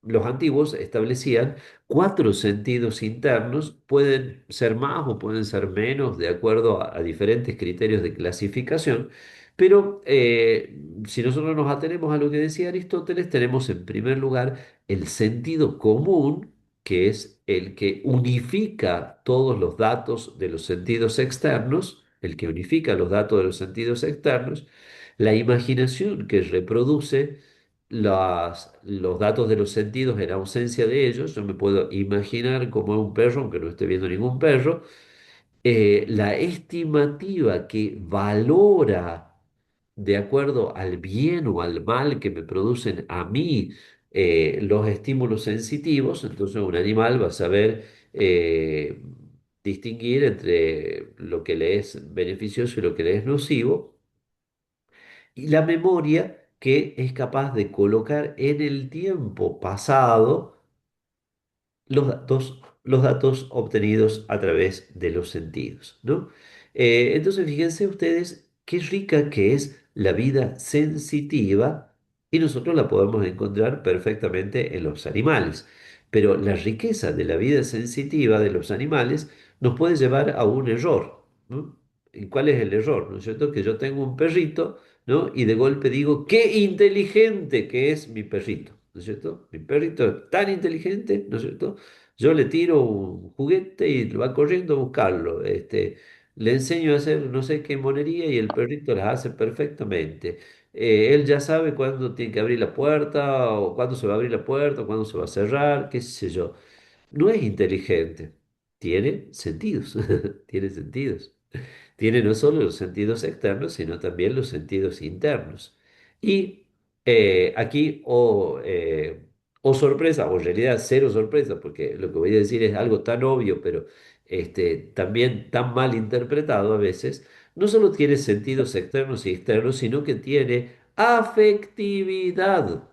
los antiguos establecían cuatro sentidos internos, pueden ser más o pueden ser menos de acuerdo a diferentes criterios de clasificación, pero si nosotros nos atenemos a lo que decía Aristóteles, tenemos en primer lugar el sentido común, que es el que unifica todos los datos de los sentidos externos, el que unifica los datos de los sentidos externos, la imaginación que reproduce los datos de los sentidos en ausencia de ellos. Yo me puedo imaginar como un perro, aunque no esté viendo ningún perro. La estimativa que valora de acuerdo al bien o al mal que me producen a mí los estímulos sensitivos. Entonces un animal va a saber distinguir entre lo que le es beneficioso y lo que le es nocivo, y la memoria, que es capaz de colocar en el tiempo pasado los datos obtenidos a través de los sentidos, ¿no? Entonces, fíjense ustedes qué rica que es la vida sensitiva, y nosotros la podemos encontrar perfectamente en los animales. Pero la riqueza de la vida sensitiva de los animales nos puede llevar a un error, ¿no? ¿Y cuál es el error? ¿No es cierto? Que yo tengo un perrito, ¿no? Y de golpe digo, qué inteligente que es mi perrito, ¿no es cierto? Mi perrito es tan inteligente, ¿no es cierto? Yo le tiro un juguete y va corriendo a buscarlo. Le enseño a hacer no sé qué monería y el perrito las hace perfectamente. Él ya sabe cuándo tiene que abrir la puerta, o cuándo se va a abrir la puerta, o cuándo se va a cerrar, qué sé yo. No es inteligente, tiene sentidos, tiene sentidos. Tiene no solo los sentidos externos, sino también los sentidos internos. Y aquí, o sorpresa, o en realidad cero sorpresa, porque lo que voy a decir es algo tan obvio, pero también tan mal interpretado a veces. No solo tiene sentidos externos y externos, sino que tiene afectividad.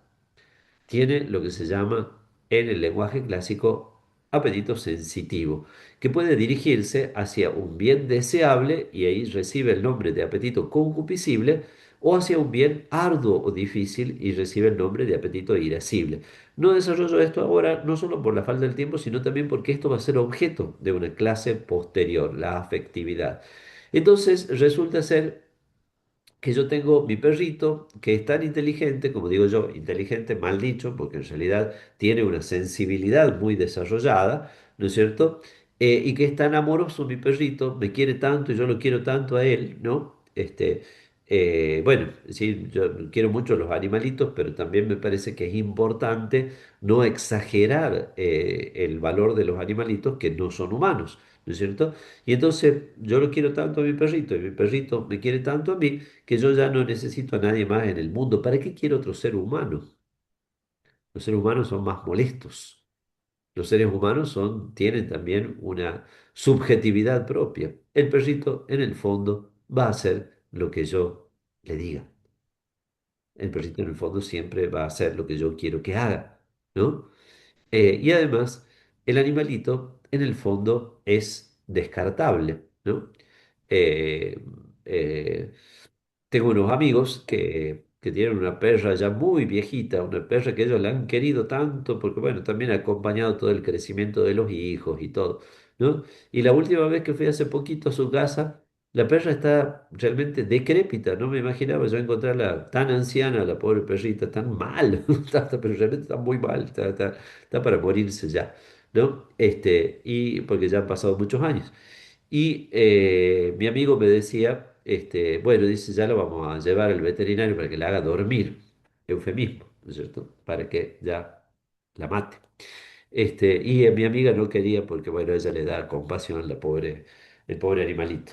Tiene lo que se llama en el lenguaje clásico apetito sensitivo, que puede dirigirse hacia un bien deseable, y ahí recibe el nombre de apetito concupiscible, o hacia un bien arduo o difícil y recibe el nombre de apetito irascible. No desarrollo esto ahora, no solo por la falta del tiempo, sino también porque esto va a ser objeto de una clase posterior, la afectividad. Entonces resulta ser que yo tengo mi perrito, que es tan inteligente, como digo yo, inteligente mal dicho, porque en realidad tiene una sensibilidad muy desarrollada, ¿no es cierto? Y que es tan amoroso mi perrito, me quiere tanto y yo lo quiero tanto a él, ¿no? Bueno, sí, yo quiero mucho los animalitos, pero también me parece que es importante no exagerar el valor de los animalitos que no son humanos, ¿no es cierto? Y entonces yo lo quiero tanto a mi perrito y mi perrito me quiere tanto a mí que yo ya no necesito a nadie más en el mundo. ¿Para qué quiero otro ser humano? Los seres humanos son más molestos. Los seres humanos tienen también una subjetividad propia. El perrito, en el fondo, va a hacer lo que yo le diga. El perrito, en el fondo, siempre va a hacer lo que yo quiero que haga, ¿no? Y además, el animalito, en el fondo, es descartable, ¿no? Eh, eh, Tengo unos amigos que tienen una perra ya muy viejita, una perra que ellos la han querido tanto, porque bueno, también ha acompañado todo el crecimiento de los hijos y todo, ¿no? Y la última vez que fui hace poquito a su casa, la perra está realmente decrépita, no me imaginaba yo encontrarla tan anciana, la pobre perrita, tan mal, pero realmente está muy mal, está para morirse ya, ¿no? Y porque ya han pasado muchos años. Y mi amigo me decía, bueno, dice, ya lo vamos a llevar al veterinario para que le haga dormir, eufemismo, ¿no es cierto? Para que ya la mate. Y mi amiga no quería porque, bueno, ella le da compasión, el pobre animalito.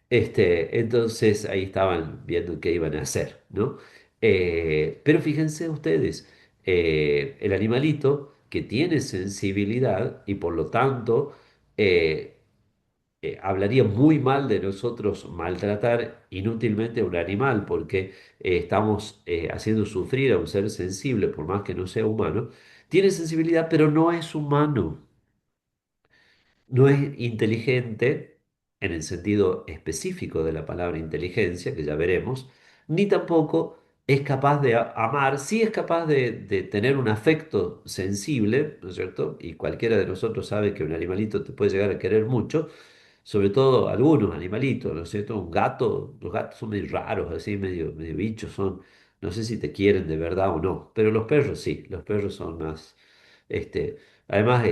Entonces ahí estaban viendo qué iban a hacer, ¿no? Pero fíjense ustedes, el animalito que tiene sensibilidad y por lo tanto eh, hablaría muy mal de nosotros maltratar inútilmente a un animal porque estamos haciendo sufrir a un ser sensible, por más que no sea humano. Tiene sensibilidad, pero no es humano. No es inteligente en el sentido específico de la palabra inteligencia, que ya veremos, ni tampoco es capaz de amar, sí es capaz de tener un afecto sensible, ¿no es cierto? Y cualquiera de nosotros sabe que un animalito te puede llegar a querer mucho, sobre todo algunos animalitos, ¿no es cierto? Un gato, los gatos son medio raros, así, medio bichos, no sé si te quieren de verdad o no, pero los perros sí, los perros son más, además,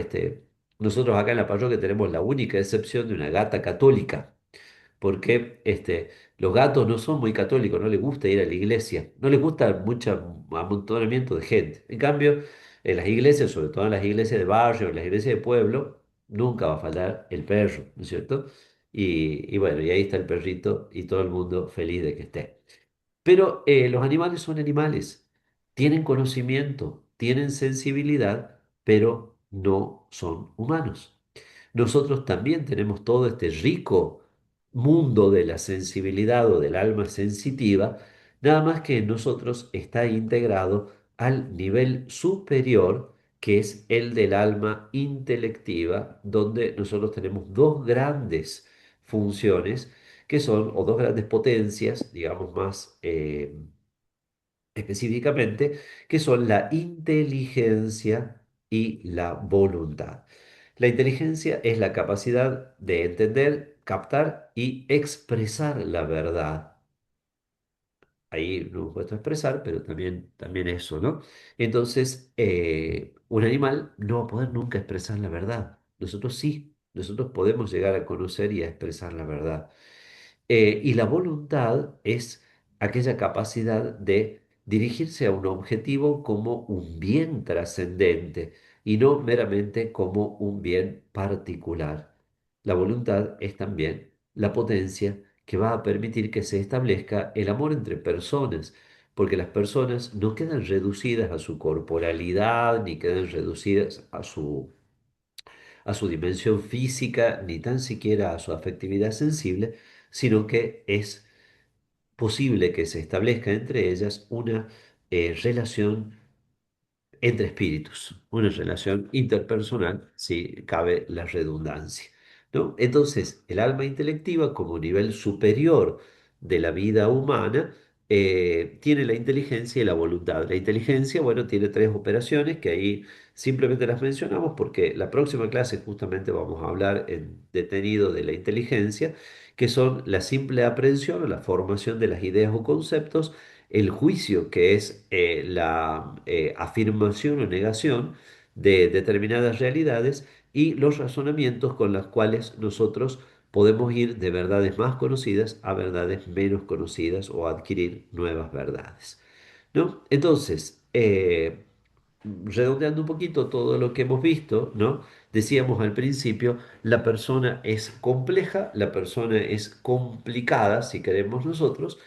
nosotros acá en la parroquia tenemos la única excepción de una gata católica, porque los gatos no son muy católicos, no les gusta ir a la iglesia, no les gusta mucho amontonamiento de gente. En cambio, en las iglesias, sobre todo en las iglesias de barrio, en las iglesias de pueblo, nunca va a faltar el perro, ¿no es cierto? Y bueno, y ahí está el perrito y todo el mundo feliz de que esté. Pero los animales son animales, tienen conocimiento, tienen sensibilidad, pero no son humanos. Nosotros también tenemos todo este rico mundo de la sensibilidad o del alma sensitiva, nada más que en nosotros está integrado al nivel superior, que es el del alma intelectiva, donde nosotros tenemos dos grandes funciones que son, o dos grandes potencias, digamos más específicamente, que son la inteligencia y la voluntad. La inteligencia es la capacidad de entender, captar y expresar la verdad. Ahí no hemos puesto a expresar, pero también eso, ¿no? Entonces, un animal no va a poder nunca expresar la verdad. Nosotros sí, nosotros podemos llegar a conocer y a expresar la verdad. Y la voluntad es aquella capacidad de dirigirse a un objetivo como un bien trascendente y no meramente como un bien particular. La voluntad es también la potencia que va a permitir que se establezca el amor entre personas, porque las personas no quedan reducidas a su corporalidad ni quedan reducidas a su dimensión física, ni tan siquiera a su afectividad sensible, sino que es posible que se establezca entre ellas una relación entre espíritus, una relación interpersonal, si cabe la redundancia, ¿no? Entonces, el alma intelectiva como nivel superior de la vida humana tiene la inteligencia y la voluntad. La inteligencia, bueno, tiene tres operaciones que ahí simplemente las mencionamos porque la próxima clase justamente vamos a hablar en detenido de la inteligencia, que son la simple aprehensión o la formación de las ideas o conceptos, el juicio, que es la afirmación o negación de determinadas realidades, y los razonamientos con los cuales nosotros podemos ir de verdades más conocidas a verdades menos conocidas o adquirir nuevas verdades, ¿no? Entonces, redondeando un poquito todo lo que hemos visto, ¿no? Decíamos al principio, la persona es compleja, la persona es complicada, si queremos nosotros,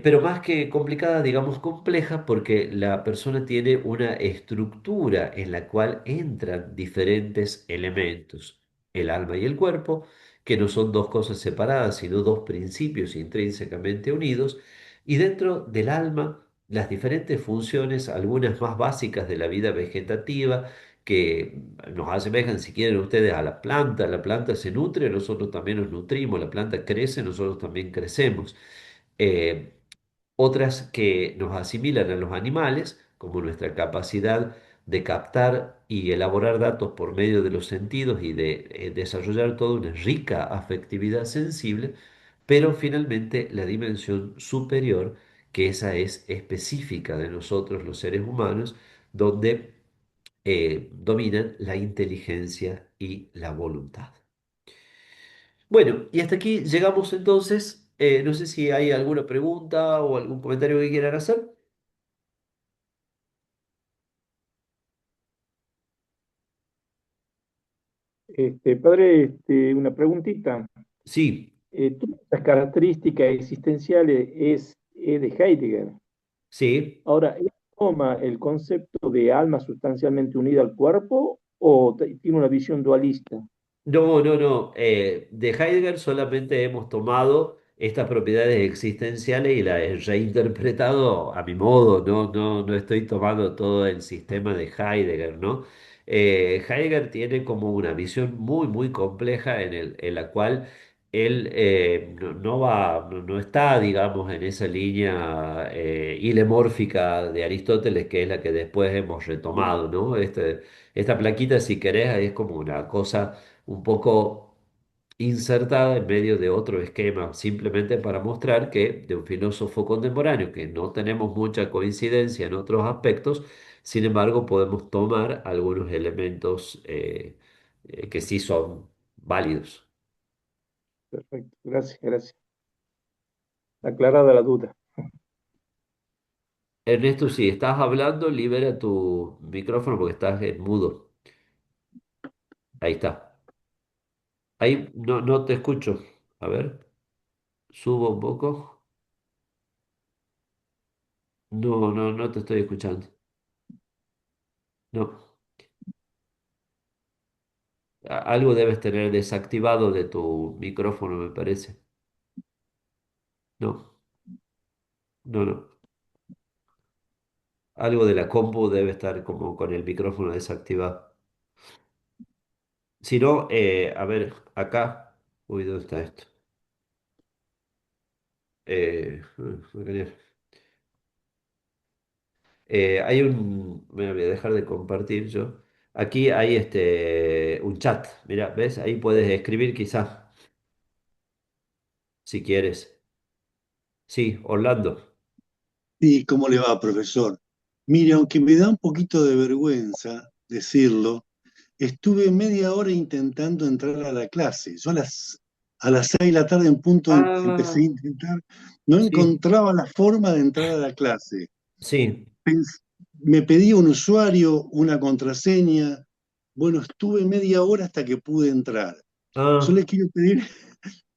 pero más que complicada, digamos compleja, porque la persona tiene una estructura en la cual entran diferentes elementos, el alma y el cuerpo, que no son dos cosas separadas, sino dos principios intrínsecamente unidos, y dentro del alma, las diferentes funciones, algunas más básicas de la vida vegetativa, que nos asemejan, si quieren ustedes, a la planta se nutre, nosotros también nos nutrimos, la planta crece, nosotros también crecemos. Eh, Otras que nos asimilan a los animales, como nuestra capacidad de captar y elaborar datos por medio de los sentidos y de desarrollar toda una rica afectividad sensible, pero finalmente la dimensión superior, que esa es específica de nosotros los seres humanos, donde dominan la inteligencia y la voluntad. Bueno, y hasta aquí llegamos entonces. No sé si hay alguna pregunta o algún comentario que quieran hacer. Padre, una preguntita. Sí, Todas las características existenciales es de Heidegger. sí. Ahora, ¿él toma el concepto de alma sustancialmente unida al cuerpo o tiene una visión dualista? No, no, no. De Heidegger solamente hemos tomado estas propiedades existenciales y las he reinterpretado a mi modo. No, no, no estoy tomando todo el sistema de Heidegger, ¿no? Heidegger tiene como una visión muy, muy compleja en la cual él no va, no está, digamos, en esa línea ilemórfica de Aristóteles, que es la que después hemos retomado, ¿no? Esta plaquita, si querés, es como una cosa un poco insertada en medio de otro esquema, simplemente para mostrar que de un filósofo contemporáneo, que no tenemos mucha coincidencia en otros aspectos, sin embargo podemos tomar algunos elementos que sí son válidos. Perfecto, gracias, gracias. Aclarada la duda. Ernesto, si estás hablando, libera tu micrófono porque estás en mudo. Ahí está. Ahí no, no te escucho. A ver, subo un poco. No, no, no te estoy escuchando. No. Algo debes tener desactivado de tu micrófono, me parece. No, no, no. Algo de la compu debe estar como con el micrófono desactivado. Si no, a ver, acá. Uy, ¿dónde está esto? Acá. Hay un. Voy a dejar de compartir yo. Aquí hay un chat. Mira, ¿ves? Ahí puedes escribir quizás, si quieres. Sí, Orlando. Sí, ¿cómo le va, profesor? Mire, aunque me da un poquito de vergüenza decirlo, estuve media hora intentando entrar a la clase. Yo a las 6 de la tarde en punto empecé a Ah, intentar, no sí, encontraba la forma de entrar a la clase. sí. Me pedía un usuario, una contraseña. Bueno, estuve media hora hasta que pude entrar. Yo Ah, le quiero pedir,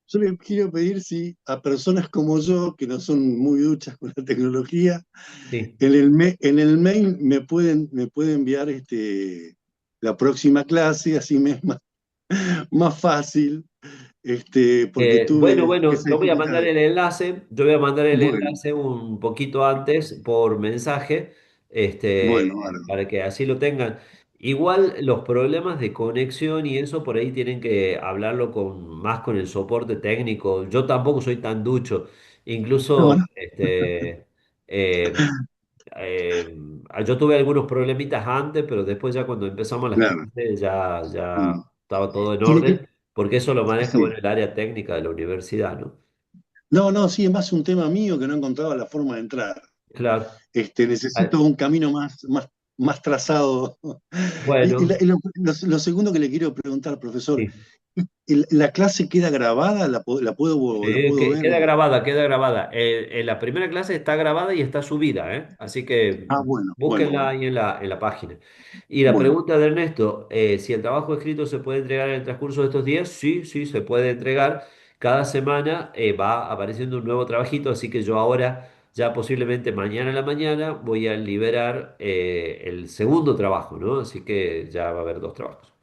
yo le quiero pedir si a personas como yo, que no son muy duchas con la tecnología, sí. en el mail me puede enviar la próxima clase, así me es más fácil, porque Bueno, tuve bueno, esa yo voy a mandar dificultad. el enlace, yo voy a mandar el Bueno, enlace un poquito antes por mensaje, bueno, ahora, para que así lo tengan. Igual los problemas de conexión y eso por ahí tienen que hablarlo más con el soporte técnico. Yo tampoco soy tan ducho. no, Incluso no, eh, eh, yo tuve algunos problemitas antes, pero después ya cuando empezamos las claro. clases ya Mm. estaba todo en Y orden, porque eso lo maneja, bueno, sí. el área técnica de la universidad, ¿no? No, no, sí, es más un tema mío que no encontraba la forma de entrar. Claro. Necesito Ah, un camino más trazado. bueno, Lo segundo que le quiero preguntar, profesor, sí. ¿La clase queda grabada? ¿La puedo ver? Queda grabada, queda grabada. En la primera clase está grabada y está subida, ¿eh? Así que Ah, bueno, bueno, búsquenla bueno, ahí en la página. Y la bueno. pregunta de Ernesto, si el trabajo escrito se puede entregar en el transcurso de estos días, sí, sí, se puede entregar. Cada semana va apareciendo un nuevo trabajito, así que yo ahora, ya posiblemente mañana a la mañana, voy a liberar el segundo trabajo, ¿no? Así que ya va a haber dos trabajos.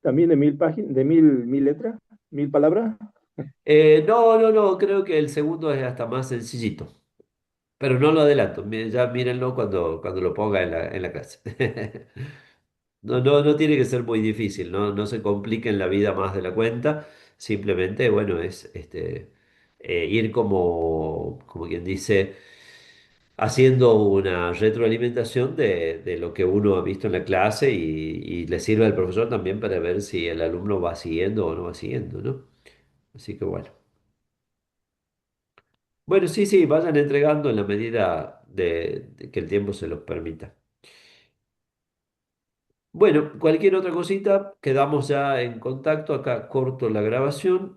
También de 1000 páginas, de mil letras, 1000 palabras. No, no, no, creo que el segundo es hasta más sencillito, pero no lo adelanto, ya mírenlo cuando lo ponga en la clase. No, no, no tiene que ser muy difícil, no, no se compliquen la vida más de la cuenta, simplemente, bueno, es ir como quien dice, haciendo una retroalimentación de lo que uno ha visto en la clase y le sirve al profesor también para ver si el alumno va siguiendo o no va siguiendo, ¿no? Así que bueno. Bueno, sí, sí, vayan entregando en la medida de que el tiempo se los permita. Bueno, cualquier otra cosita, quedamos ya en contacto. Acá corto la grabación